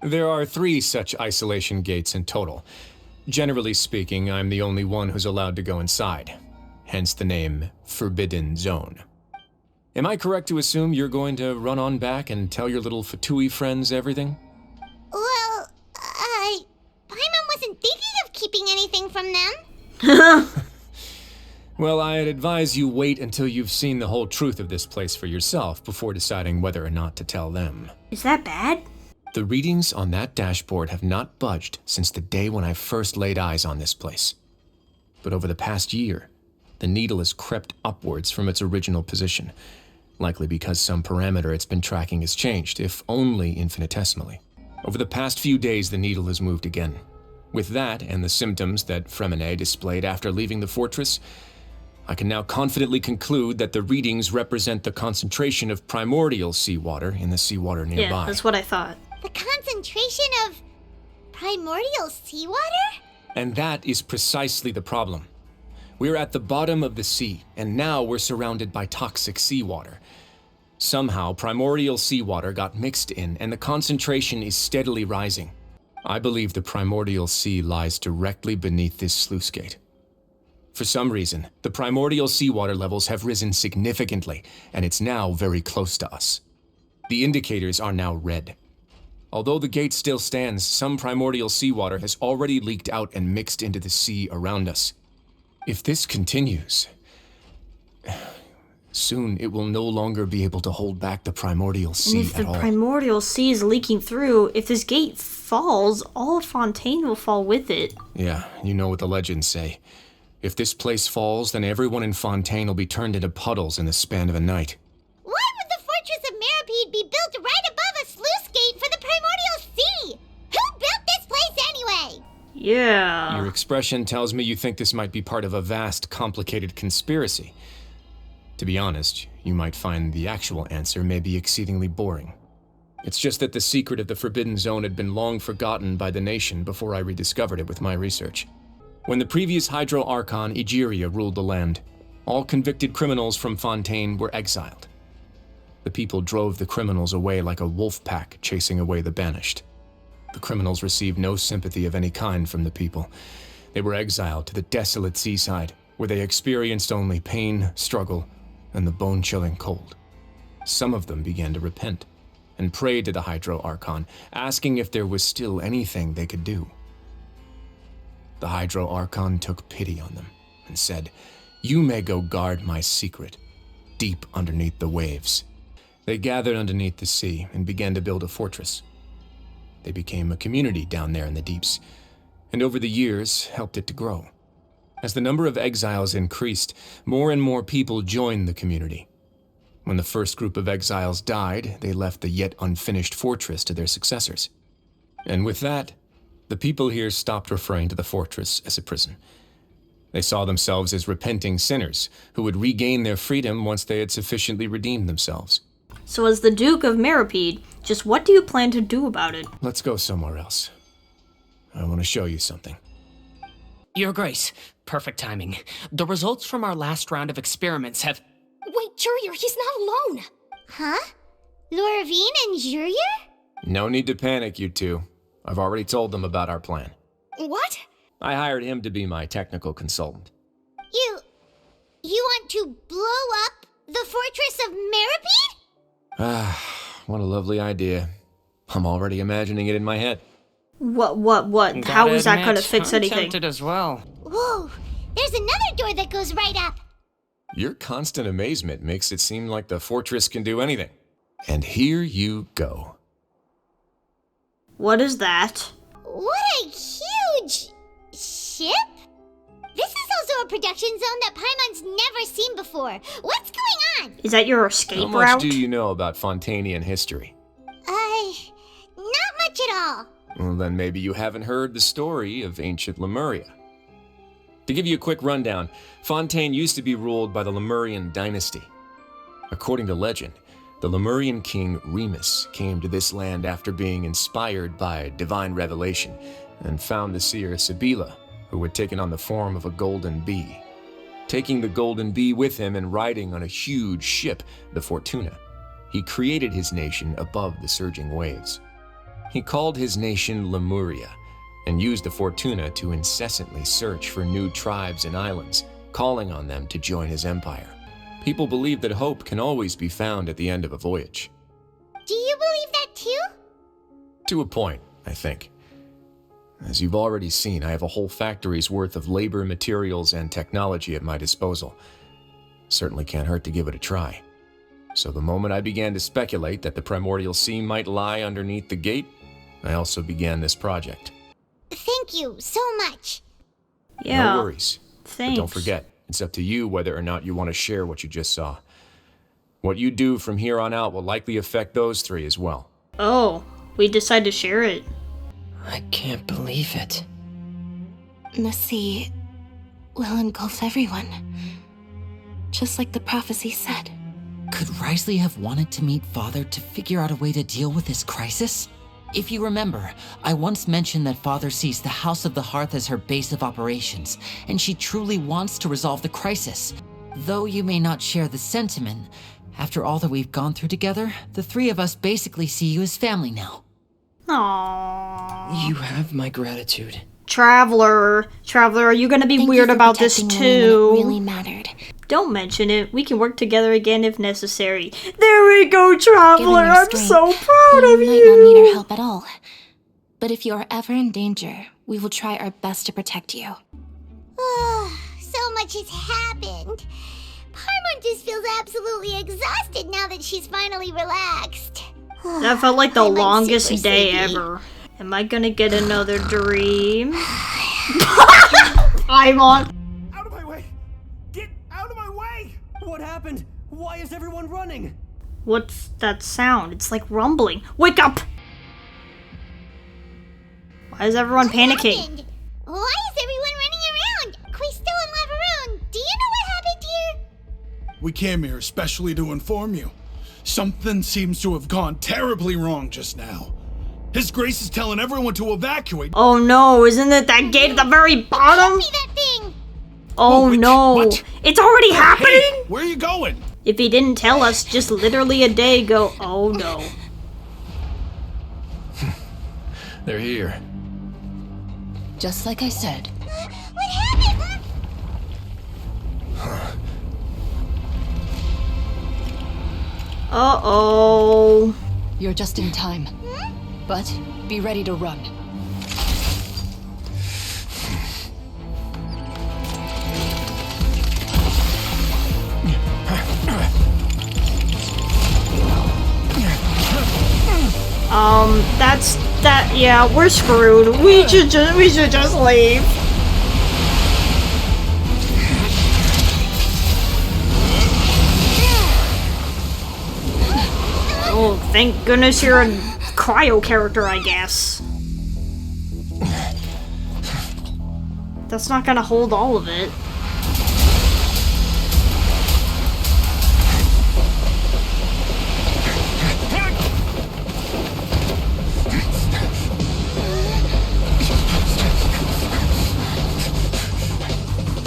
There are 3 such isolation gates in total. Generally speaking, I'm the only one who's allowed to go inside. Hence the name Forbidden Zone. Am I correct to assume you're going to run on back and tell your little Fatui friends everything? Well, Paimon wasn't thinking of keeping anything from them. Well, I'd advise you wait until you've seen the whole truth of this place for yourself before deciding whether or not to tell them. Is that bad? The readings on that dashboard have not budged since the day when I first laid eyes on this place. But over the past year, the needle has crept upwards from its original position, likely because some parameter it's been tracking has changed, if only infinitesimally. Over the past few days, the needle has moved again. With that and the symptoms that Fremine displayed after leaving the fortress, I can now confidently conclude that the readings represent the concentration of primordial seawater in the seawater nearby. Yeah, that's what I thought. The concentration of primordial seawater? And that is precisely the problem. We're at the bottom of the sea, and now we're surrounded by toxic seawater. Somehow, primordial seawater got mixed in, and the concentration is steadily rising. I believe the primordial sea lies directly beneath this sluice gate. For some reason, the primordial seawater levels have risen significantly, and it's now very close to us. The indicators are now red. Although the gate still stands, some primordial seawater has already leaked out and mixed into the sea around us. If this continues, soon it will no longer be able to hold back the primordial sea at all. And if the primordial sea is leaking through, if this gate falls, all of Fontaine will fall with it. Yeah, you know what the legends say. If this place falls, then everyone in Fontaine will be turned into puddles in the span of a night. Why would the Fortress of Meripede be built right above a sluice gate for the primordial sea? Who built this place anyway? Yeah. Your expression tells me you think this might be part of a vast, complicated conspiracy. To be honest, you might find the actual answer may be exceedingly boring. It's just that the secret of the Forbidden Zone had been long forgotten by the nation before I rediscovered it with my research. When the previous Hydro Archon, Egeria, ruled the land, all convicted criminals from Fontaine were exiled. The people drove the criminals away like a wolf pack chasing away the banished. The criminals received no sympathy of any kind from the people. They were exiled to the desolate seaside, where they experienced only pain, struggle, and the bone-chilling cold. Some of them began to repent and prayed to the Hydro Archon, asking if there was still anything they could do. The Hydro Archon took pity on them and said, "You may go guard my secret, deep underneath the waves." They gathered underneath the sea and began to build a fortress. They became a community down there in the deeps, and over the years helped it to grow. As the number of exiles increased, more and more people joined the community. When the first group of exiles died, they left the yet unfinished fortress to their successors. And with that, the people here stopped referring to the fortress as a prison. They saw themselves as repenting sinners who would regain their freedom once they had sufficiently redeemed themselves. So as the Duke of Meripede, just what do you plan to do about it? Let's go somewhere else. I want to show you something. Your Grace, perfect timing. The results from our last round of experiments have... Wait, Jurier, he's not alone. Huh? Lorvine and Jurier? No need to panic, you two. I've already told them about our plan. What? I hired him to be my technical consultant. You want to blow up the Fortress of Meripede? Ah, what a lovely idea. I'm already imagining it in my head. What? How is that going to fix anything? I'm tempted as well. Whoa, there's another door that goes right up. Your constant amazement makes it seem like the fortress can do anything. And here you go. What is that? What a huge ship? This is also a production zone that Paimon's never seen before. What's going on? Is that your escape How route? much do you know about Fontainian history? Not much at all. Well, then maybe you haven't heard the story of ancient Lemuria. To give you a quick rundown, Fontaine used to be ruled by the Lemurian dynasty. According to legend, the Lemurian king Remus came to this land after being inspired by divine revelation and found the seer Sibila, who had taken on the form of a golden bee. Taking the golden bee with him and riding on a huge ship, the Fortuna, he created his nation above the surging waves. He called his nation Lemuria and used the Fortuna to incessantly search for new tribes and islands, calling on them to join his empire. People believe that hope can always be found at the end of a voyage. Do you believe that too? To a point, I think. As you've already seen, I have a whole factory's worth of labor, materials, and technology at my disposal. Certainly can't hurt to give it a try. So the moment I began to speculate that the primordial sea might lie underneath the gate, I also began this project. Thank you so much. Yeah. No worries. Thanks. But don't forget, it's up to you whether or not you want to share what you just saw. What you do from here on out will likely affect those three as well. Oh, we decide to share it. I can't believe it. The sea will engulf everyone, just like the prophecy said. Could Risley have wanted to meet Father to figure out a way to deal with this crisis? If you remember, I once mentioned that Father sees the House of the Hearth as her base of operations, and she truly wants to resolve the crisis. Though you may not share the sentiment, after all that we've gone through together, the three of us basically see you as family now. Aww. You have my gratitude. Traveler, are you gonna be Thank weird you for about this protecting me when too? it really mattered. Don't mention it. We can work together again if necessary. There we go, Traveler. Given your I'm strength, so proud of you might you. not need our help at all. But if you are ever in danger, we will try our best to protect you. So much has happened. Paimon just feels absolutely exhausted now that she's finally relaxed. That felt like the I'm longest super day sleepy. ever. Am I gonna get another dream? I'm on. Out of my way! Get out of my way! What happened? Why is everyone running? What's that sound? It's like rumbling. Wake up! Why is everyone panicking? Happened? Why is everyone running around? Quisto and Lavaroon, do you know what happened here? We came here especially to inform you. Something seems to have gone terribly wrong just now. His Grace is telling everyone to evacuate. Oh no, isn't it that gate at the very bottom? Be that thing! Oh no, what? it's already happening? Hey, where are you going? If he didn't tell us just literally a day ago, oh no. They're here. Just like I said. What happened? Uh-oh. You're just in time. But be ready to run. Yeah, we're screwed. We should just leave. Oh, thank goodness you're a cryo character, I guess. That's not gonna hold all of it.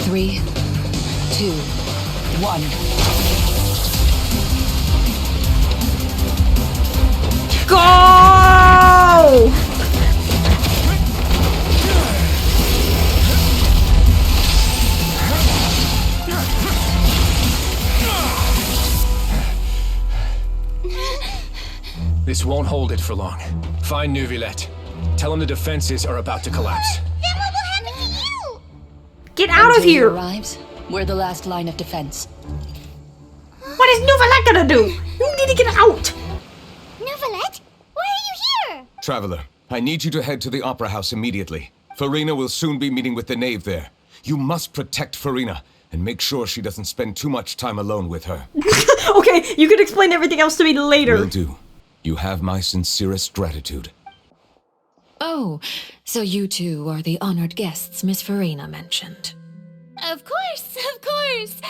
Three, two, one. Go! This won't hold it for long. Find Neuvillette. Tell him the defenses are about to collapse. Then what will happen to you? Get out of Until he here! arrives, we're the last line of defense. What is Neuvillette gonna do? You need to get out! Neuvillette? Why are you here? Traveler, I need you to head to the Opera House immediately. Farina will soon be meeting with the knave there. You must protect Farina and make sure she doesn't spend too much time alone with her. Okay, you can explain everything else to me later. Will do. You have my sincerest gratitude. Oh, so you two are the honored guests Miss Farina mentioned. Of course, of course.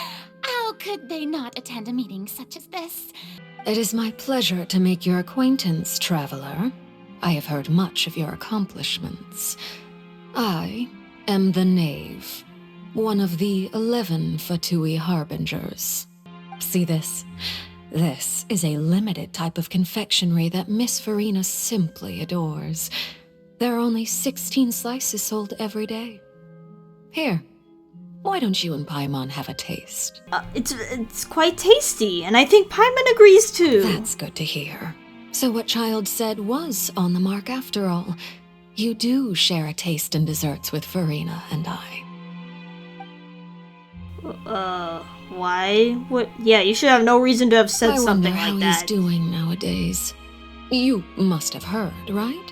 How could they not attend a meeting such as this? It is my pleasure to make your acquaintance, traveler. I have heard much of your accomplishments. I am the Knave, one of the 11 Fatui Harbingers. See this? This is a limited type of confectionery that Miss Farina simply adores. There are only 16 slices sold every day. Here, why don't you and Paimon have a taste? It's quite tasty, and I think Paimon agrees too. That's good to hear. So what Child said was on the mark after all. You do share a taste in desserts with Farina and I. Why? What? Yeah, you should have no reason to have said I something wonder how like that. he's doing nowadays. You must have heard, right?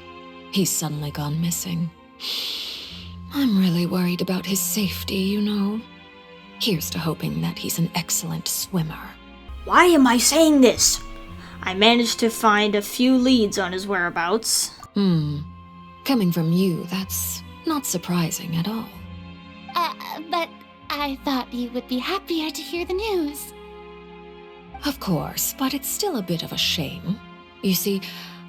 He's suddenly gone missing. I'm really worried about his safety, you know. Here's to hoping that he's an excellent swimmer. Why am I saying this? I managed to find a few leads on his whereabouts. Coming from you, that's not surprising at all. But I thought you would be happier to hear the news. Of course, but it's still a bit of a shame. You see,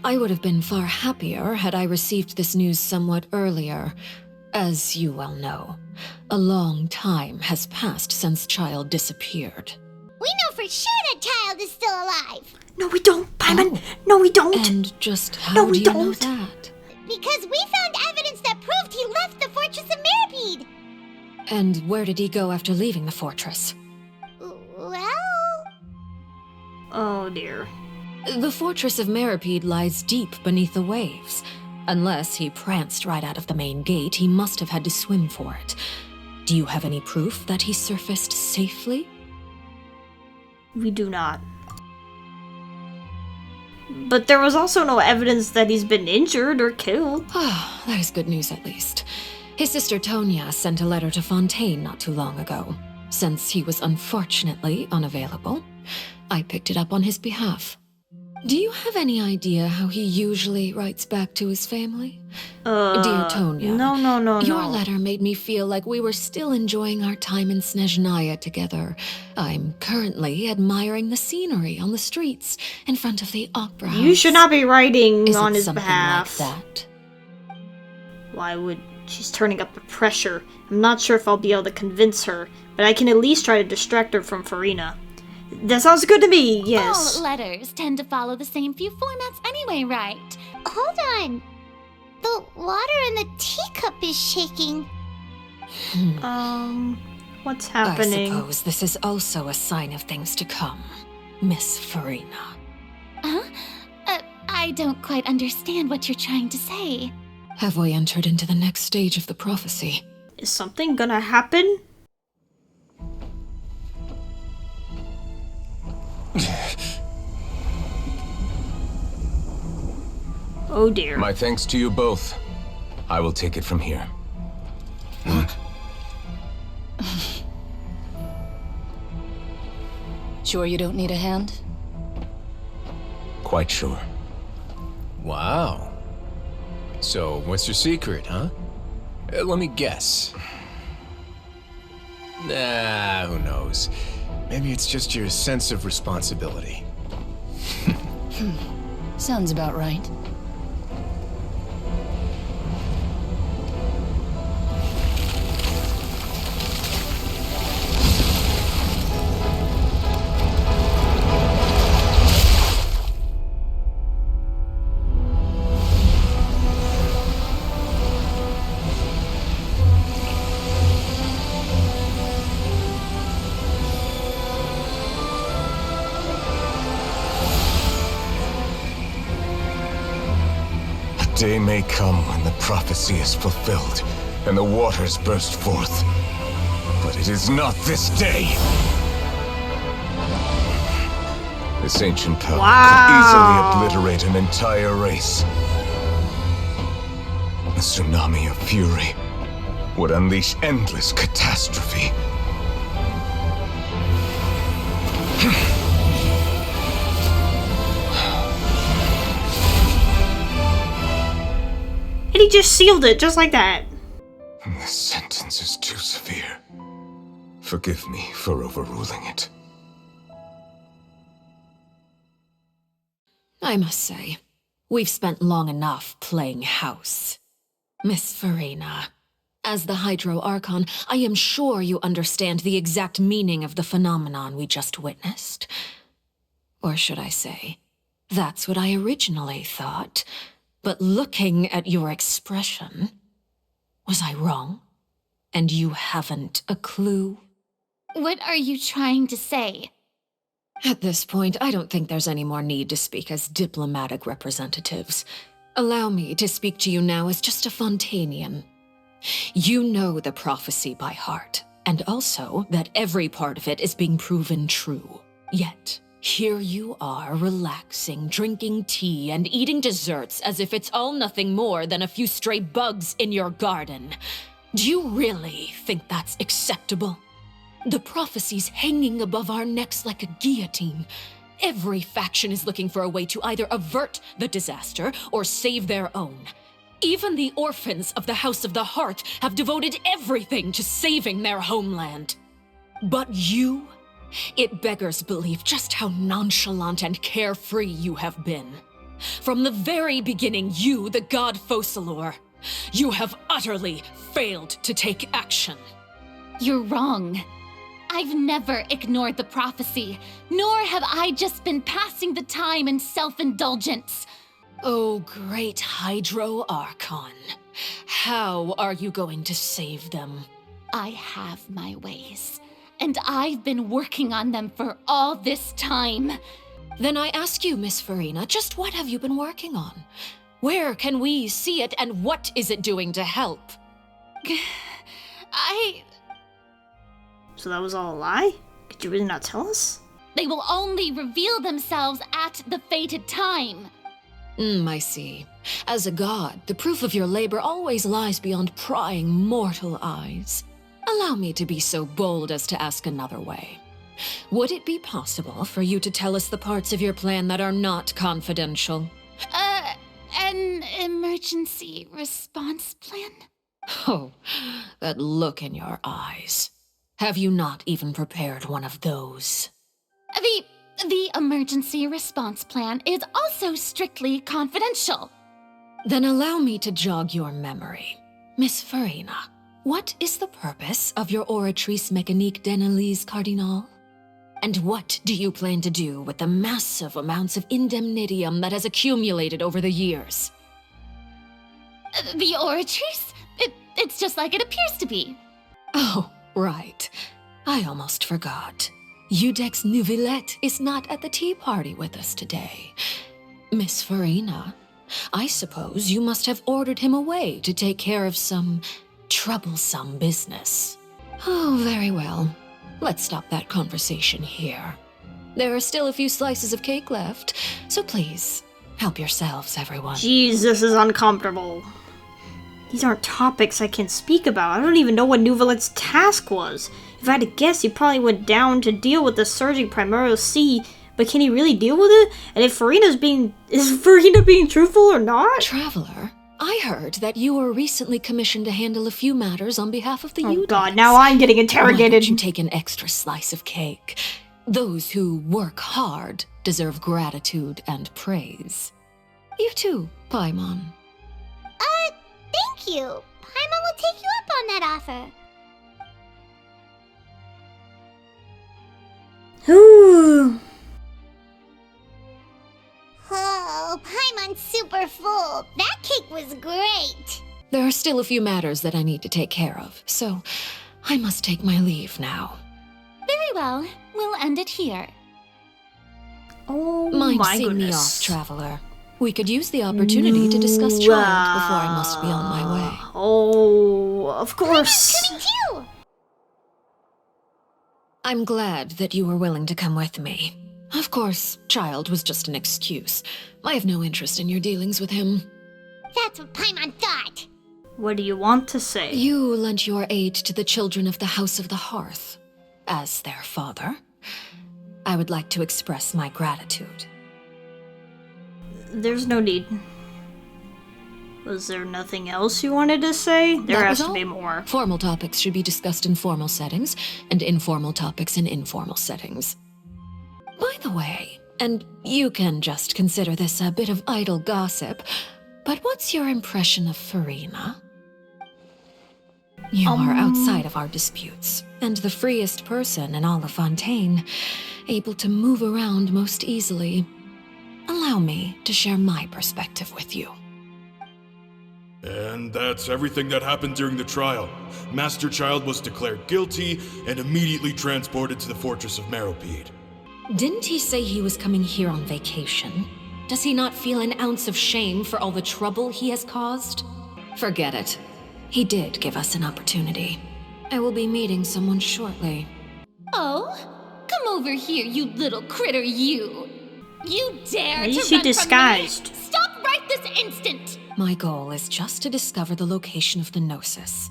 I would have been far happier had I received this news somewhat earlier. As you well know, a long time has passed since Child disappeared. We know for sure that Child is still alive. No, we don't, Paimon. No, we don't. And just how No, do we you know don't. that? Because we found evidence that proved he left the And where did he go after leaving the fortress? Well... Oh dear. The fortress of Meripede lies deep beneath the waves. Unless he pranced right out of the main gate, he must have had to swim for it. Do you have any proof that he surfaced safely? We do not. But there was also no evidence that he's been injured or killed. Ah, that is good news at least. His sister Tonya sent a letter to Fontaine not too long ago. Since he was unfortunately unavailable, I picked it up on his behalf. Do you have any idea how he usually writes back to his family? Dear Tonya, No. Your letter made me feel like we were still enjoying our time in Snezhnaya together. I'm currently admiring the scenery on the streets in front of the opera house. You should not be writing Is on it his something behalf. like that? Why would... She's turning up the pressure. I'm not sure if I'll be able to convince her, but I can at least try to distract her from Farina. That sounds good to me, yes. All letters tend to follow the same few formats anyway, right? Hold on. The water in the teacup is shaking. What's happening? I suppose this is also a sign of things to come, Miss Farina. Huh? I don't quite understand what you're trying to say. Have we entered into the next stage of the prophecy? Is something gonna happen? Oh dear. My thanks to you both. I will take it from here. Sure you don't need a hand? Quite sure. Wow. So, what's your secret, huh? Let me guess. Nah, who knows? Maybe it's just your sense of responsibility. Sounds about right. Day may come when the prophecy is fulfilled and the waters burst forth. But it is not this day. This ancient power could easily obliterate an entire race. A tsunami of fury would unleash endless catastrophe. And he just sealed it, just like that. This sentence is too severe. Forgive me for overruling it. I must say, we've spent long enough playing house. Miss Farina, as the Hydro Archon, I am sure you understand the exact meaning of the phenomenon we just witnessed. Or should I say, that's what I originally thought. But looking at your expression, was I wrong? And you haven't a clue? What are you trying to say? At this point, I don't think there's any more need to speak as diplomatic representatives. Allow me to speak to you now as just a Fontainian. You know the prophecy by heart, and also that every part of it is being proven true. Yet, here you are, relaxing, drinking tea, and eating desserts as if it's all nothing more than a few stray bugs in your garden. Do you really think that's acceptable? The prophecy's hanging above our necks like a guillotine. Every faction is looking for a way to either avert the disaster or save their own. Even the orphans of the House of the Hearth have devoted everything to saving their homeland. But you? It beggars belief just how nonchalant and carefree you have been. From the very beginning, you, the god Focalor, you have utterly failed to take action. You're wrong. I've never ignored the prophecy, nor have I just been passing the time in self-indulgence. Oh, great Hydro Archon. How are you going to save them? I have my ways, and I've been working on them for all this time. Then I ask you, Miss Farina, just what have you been working on? Where can we see it, and what is it doing to help? So that was all a lie? Could you really not tell us? They will only reveal themselves at the fated time. I see. As a god, the proof of your labor always lies beyond prying mortal eyes. Allow me to be so bold as to ask another way. Would it be possible for you to tell us the parts of your plan that are not confidential? An emergency response plan? Oh, that look in your eyes. Have you not even prepared one of those? The emergency response plan is also strictly confidential. Then allow me to jog your memory. Miss Farina, what is the purpose of your Oratrice Mécanique d'Analyse Cardinal? And what do you plan to do with the massive amounts of indemnitium that has accumulated over the years? The Oratrice? It's just like it appears to be. Oh, right. I almost forgot. Udex Nouvillette is not at the tea party with us today. Miss Farina, I suppose you must have ordered him away to take care of some troublesome business. Oh, very well. Let's stop that conversation here. There are still a few slices of cake left, so please, help yourselves, everyone. Jeez, this is uncomfortable. These aren't topics I can speak about. I don't even know what Nouvellette's task was. If I had to guess, he probably went down to deal with the surging Primordial Sea, but can he really deal with it? And if is Farina being truthful or not? Traveler, I heard that you were recently commissioned to handle a few matters on behalf of the Udex. Oh god, now I'm getting interrogated. Why don't you take an extra slice of cake? Those who work hard deserve gratitude and praise. You too, Paimon. Thank you. Paimon will take you up on that offer. Ooh. Oh, Paimon's super full. That cake was great. There are still a few matters that I need to take care of, so I must take my leave now. Very well. We'll end it here. Oh Mind my seeing goodness. me off, Traveler. We could use the opportunity to discuss Child before I must be on my way. Oh, of course. Coming too. I'm glad that you were willing to come with me. Of course, Child was just an excuse. I have no interest in your dealings with him. That's what Paimon thought. What do you want to say? You lent your aid to the children of the House of the Hearth. As their father, I would like to express my gratitude. There's no need. Was there nothing else you wanted to say? There That has was to be all. more. Formal topics should be discussed in formal settings, and informal topics in informal settings. By the way, and you can just consider this a bit of idle gossip, but what's your impression of Farina? You are outside of our disputes, and the freest person in all of Fontaine, able to move around most easily. Allow me to share my perspective with you. And that's everything that happened during the trial. Master Child was declared guilty and immediately transported to the Fortress of Meropide. Didn't he say he was coming here on vacation? Does he not feel an ounce of shame for all the trouble he has caused? Forget it. He did give us an opportunity. I will be meeting someone shortly. Oh? Come over here, you little critter, you! You dare At to least she run disguised. from me! Stop right this instant! My goal is just to discover the location of the Gnosis.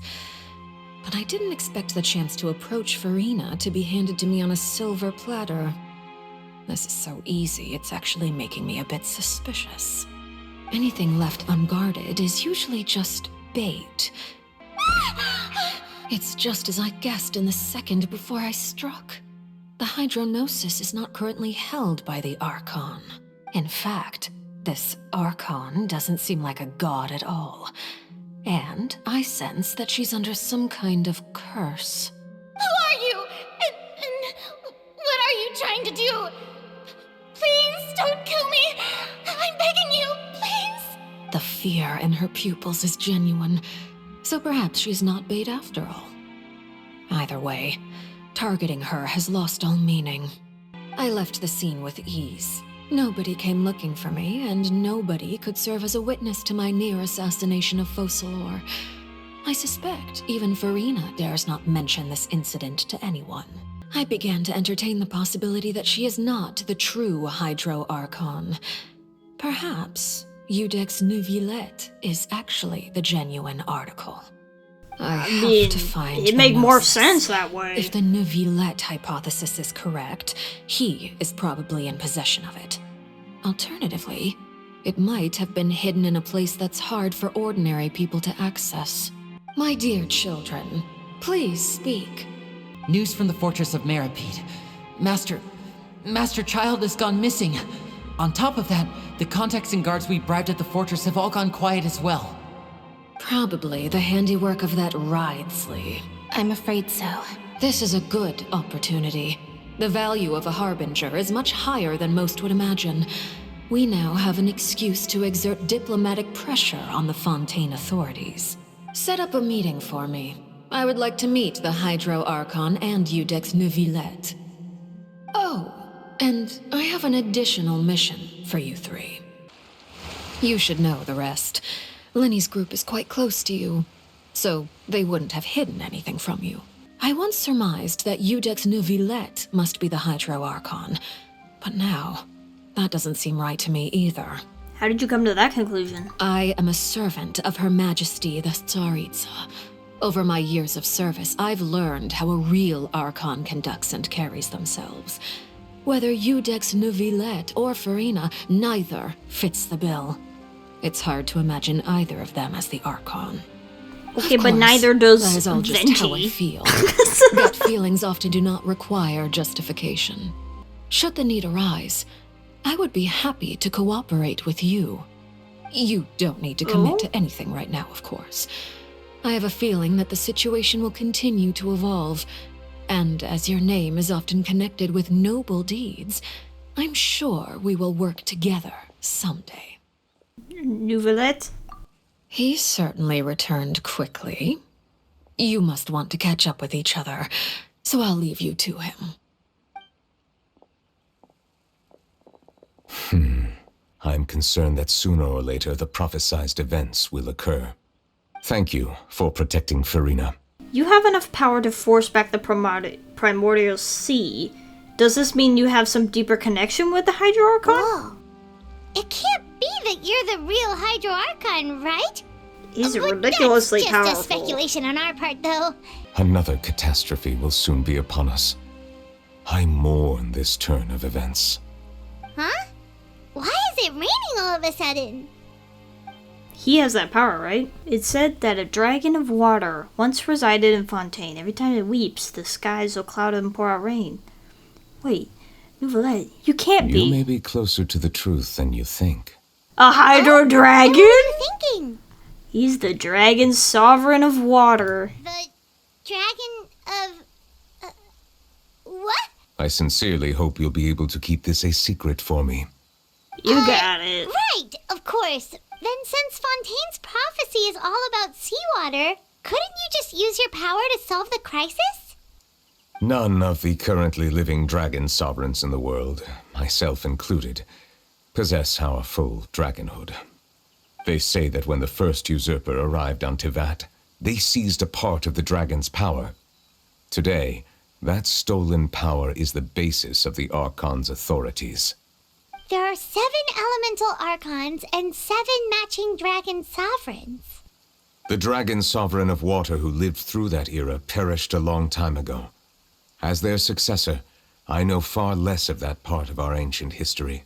But I didn't expect the chance to approach Farina to be handed to me on a silver platter. This is so easy, it's actually making me a bit suspicious. Anything left unguarded is usually just bait. It's just as I guessed in the second before I struck. The Hydronosis is not currently held by the Archon. In fact, this Archon doesn't seem like a god at all. And I sense that she's under some kind of curse. Who are you? And what are you trying to do? Please don't kill me! I'm begging you, please! The fear in her pupils is genuine, so perhaps she's not bait after all. Either way, targeting her has lost all meaning. I left the scene with ease. Nobody came looking for me, and nobody could serve as a witness to my near assassination of Focalor. I suspect even Farina dares not mention this incident to anyone. I began to entertain the possibility that she is not the true Hydro Archon. Perhaps Eudex Neuvillette is actually the genuine article. I have to find it makes more Moses. sense that way. If the Neuvillette hypothesis is correct, he is probably in possession of it. Alternatively, it might have been hidden in a place that's hard for ordinary people to access. My dear children, please speak. News from the Fortress of Meripede. Master Child has gone missing. On top of that, the contacts and guards we bribed at the fortress have all gone quiet as well. Probably the handiwork of that Ridesley. I'm afraid so. This is a good opportunity. The value of a harbinger is much higher than most would imagine. We now have an excuse to exert diplomatic pressure on the Fontaine authorities. Set up a meeting for me. I would like to meet the Hydro Archon and Eudex Neuvillette. Oh, and I have an additional mission for you three. You should know the rest. Lenny's group is quite close to you, so they wouldn't have hidden anything from you. I once surmised that Eudex Neuvillette must be the Hydro Archon, but now, that doesn't seem right to me either. How did you come to that conclusion? I am a servant of Her Majesty the Tsaritsa. Over my years of service, I've learned how a real Archon conducts and carries themselves. Whether Eudex Neuvillette or Farina, neither fits the bill. It's hard to imagine either of them as the Archon. Okay, but neither does That is all just how I Venti. feel. Gut feelings often do not require justification. Should the need arise, I would be happy to cooperate with you. You don't need to commit to anything right now, of course. I have a feeling that the situation will continue to evolve, and as your name is often connected with noble deeds, I'm sure we will work together someday. Neuvillette? He certainly returned quickly. You must want to catch up with each other, so I'll leave you to him. I'm concerned that sooner or later the prophesized events will occur. Thank you for protecting Farina. You have enough power to force back the primordial sea. Does this mean you have some deeper connection with the Hydro Archon? Whoa. It can't be that you're the real Hydro Archon, right? He's ridiculously That's powerful. just a speculation on our part, though. Another catastrophe will soon be upon us. I mourn this turn of events. Huh? Why is it raining all of a sudden? He has that power, right? It said that a dragon of water once resided in Fontaine. Every time it weeps, the skies will cloud and pour out rain. Wait, Neuvillette, you can't You be may be closer to the truth than you think. a Hydro dragon? What are you thinking? He's the dragon sovereign of water. The dragon of... what? I sincerely hope you'll be able to keep this a secret for me. You got it. Right, of course. Then since Fontaine's prophecy is all about seawater, couldn't you just use your power to solve the crisis? None of the currently living dragon sovereigns in the world, myself included, possess our full dragonhood. They say that when the first usurper arrived on Tivat, they seized a part of the dragon's power. Today, that stolen power is the basis of the Archon's authorities. There are 7 elemental archons and 7 matching dragon sovereigns. The dragon sovereign of water who lived through that era perished a long time ago. As their successor, I know far less of that part of our ancient history.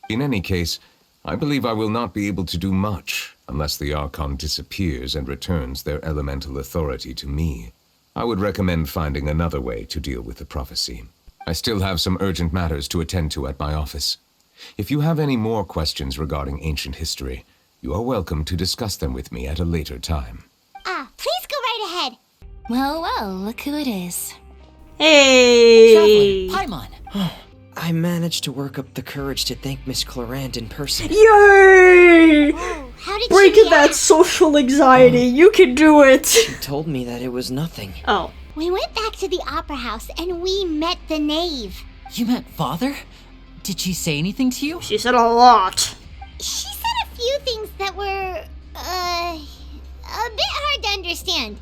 In any case, I believe I will not be able to do much unless the Archon disappears and returns their elemental authority to me. I would recommend finding another way to deal with the prophecy. I still have some urgent matters to attend to at my office. If you have any more questions regarding ancient history, you are welcome to discuss them with me at a later time. Please go right ahead. Well, look who it is. Hey! Paimon! I managed to work up the courage to thank Miss Clorant in person. Yay! How did Breaking that social anxiety. You can do it. She told me that it was nothing. Oh. We went back to the opera house and we met the knave. You met Father? Did she say anything to you? She said a lot. She said a few things that were, a bit hard to understand.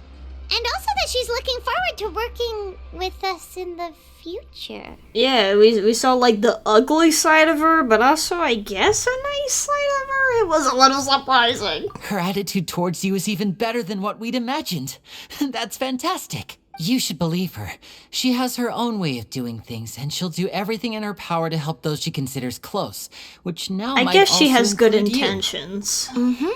And also that she's looking forward to working with us in the future. Yeah, we saw like the ugly side of her, but also I guess a nice side of her. It was a little surprising. Her attitude towards you is even better than what we'd imagined. That's fantastic. You should believe her. She has her own way of doing things, and she'll do everything in her power to help those she considers close, which now I might guess she also has good include you. intentions. Mm-hmm.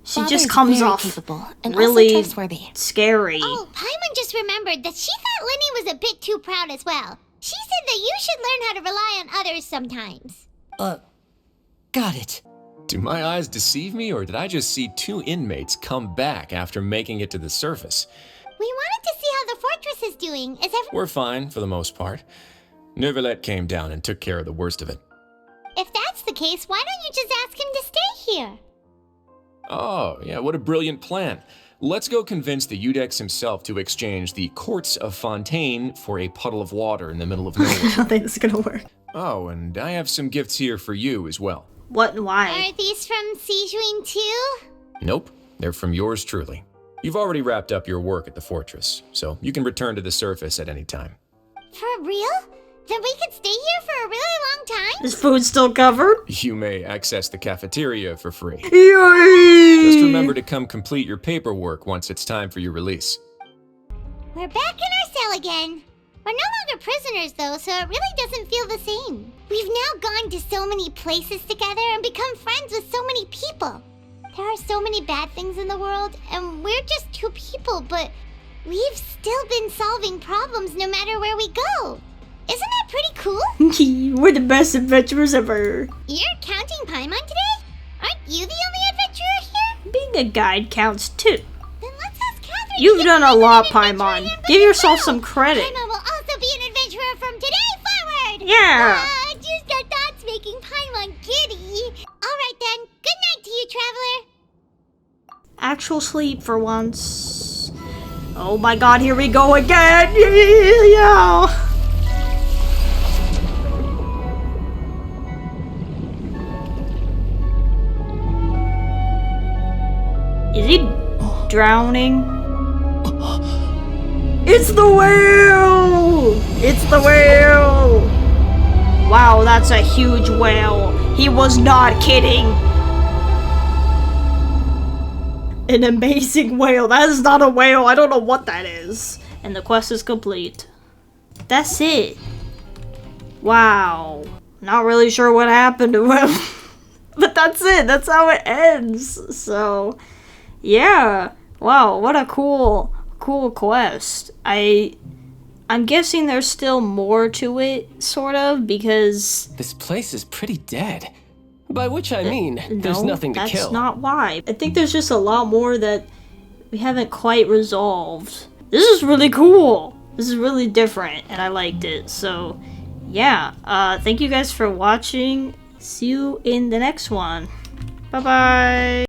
She Father just is comes very off capable and really also trustworthy. Scary. Oh, Paimon just remembered that she thought Linny was a bit too proud as well. She said that you should learn how to rely on others sometimes. Got it. Do my eyes deceive me, or did I just see two inmates come back after making it to the surface? We wanted to see how the fortress is doing. Is everything... We're fine, for the most part. Neuvillette came down and took care of the worst of it. If that's the case, why don't you just ask him to stay here? Oh, yeah, what a brilliant plan. Let's go convince the Eudex himself to exchange the Courts of Fontaine for a puddle of water in the middle of nowhere. I don't think this is gonna work. Oh, and I have some gifts here for you as well. What and why? Are these from Sijuin too? Nope, they're from yours truly. You've already wrapped up your work at the fortress, so you can return to the surface at any time. For real? Then we could stay here for a really long time? Is food still covered? You may access the cafeteria for free. Yay! Just remember to come complete your paperwork once it's time for your release. We're back in our cell again. We're no longer prisoners though, so it really doesn't feel the same. We've now gone to so many places together and become friends with so many people. There are so many bad things in the world, and we're just two people, but we've still been solving problems no matter where we go. Isn't that pretty cool? We're the best adventurers ever. You're counting Paimon today? Aren't you the only adventurer here? Being a guide counts too. Then let's ask Catherine. You've done a lot, Paimon. Give yourself some credit. Paimon will also be an adventurer from today forward. Yeah. Just our thoughts making Paimon giddy. All right then. Good night to you, traveler. Actual sleep for once. Oh my god, here we go again. Yeah. Is he drowning? It's the whale! It's the whale! Wow, that's a huge whale. He was not kidding. An amazing whale. That is not a whale. I don't know what that is. And the quest is complete. That's it. Wow. Not really sure what happened to him. But that's it. That's how it ends. So... yeah, wow, what a cool quest. I'm guessing there's still more to it, sort of, because... This place is pretty dead. By which I mean, there's nothing to kill. That's not why. I think there's just a lot more that we haven't quite resolved. This is really cool. This is really different, and I liked it. So, yeah, thank you guys for watching. See you in the next one. Bye-bye.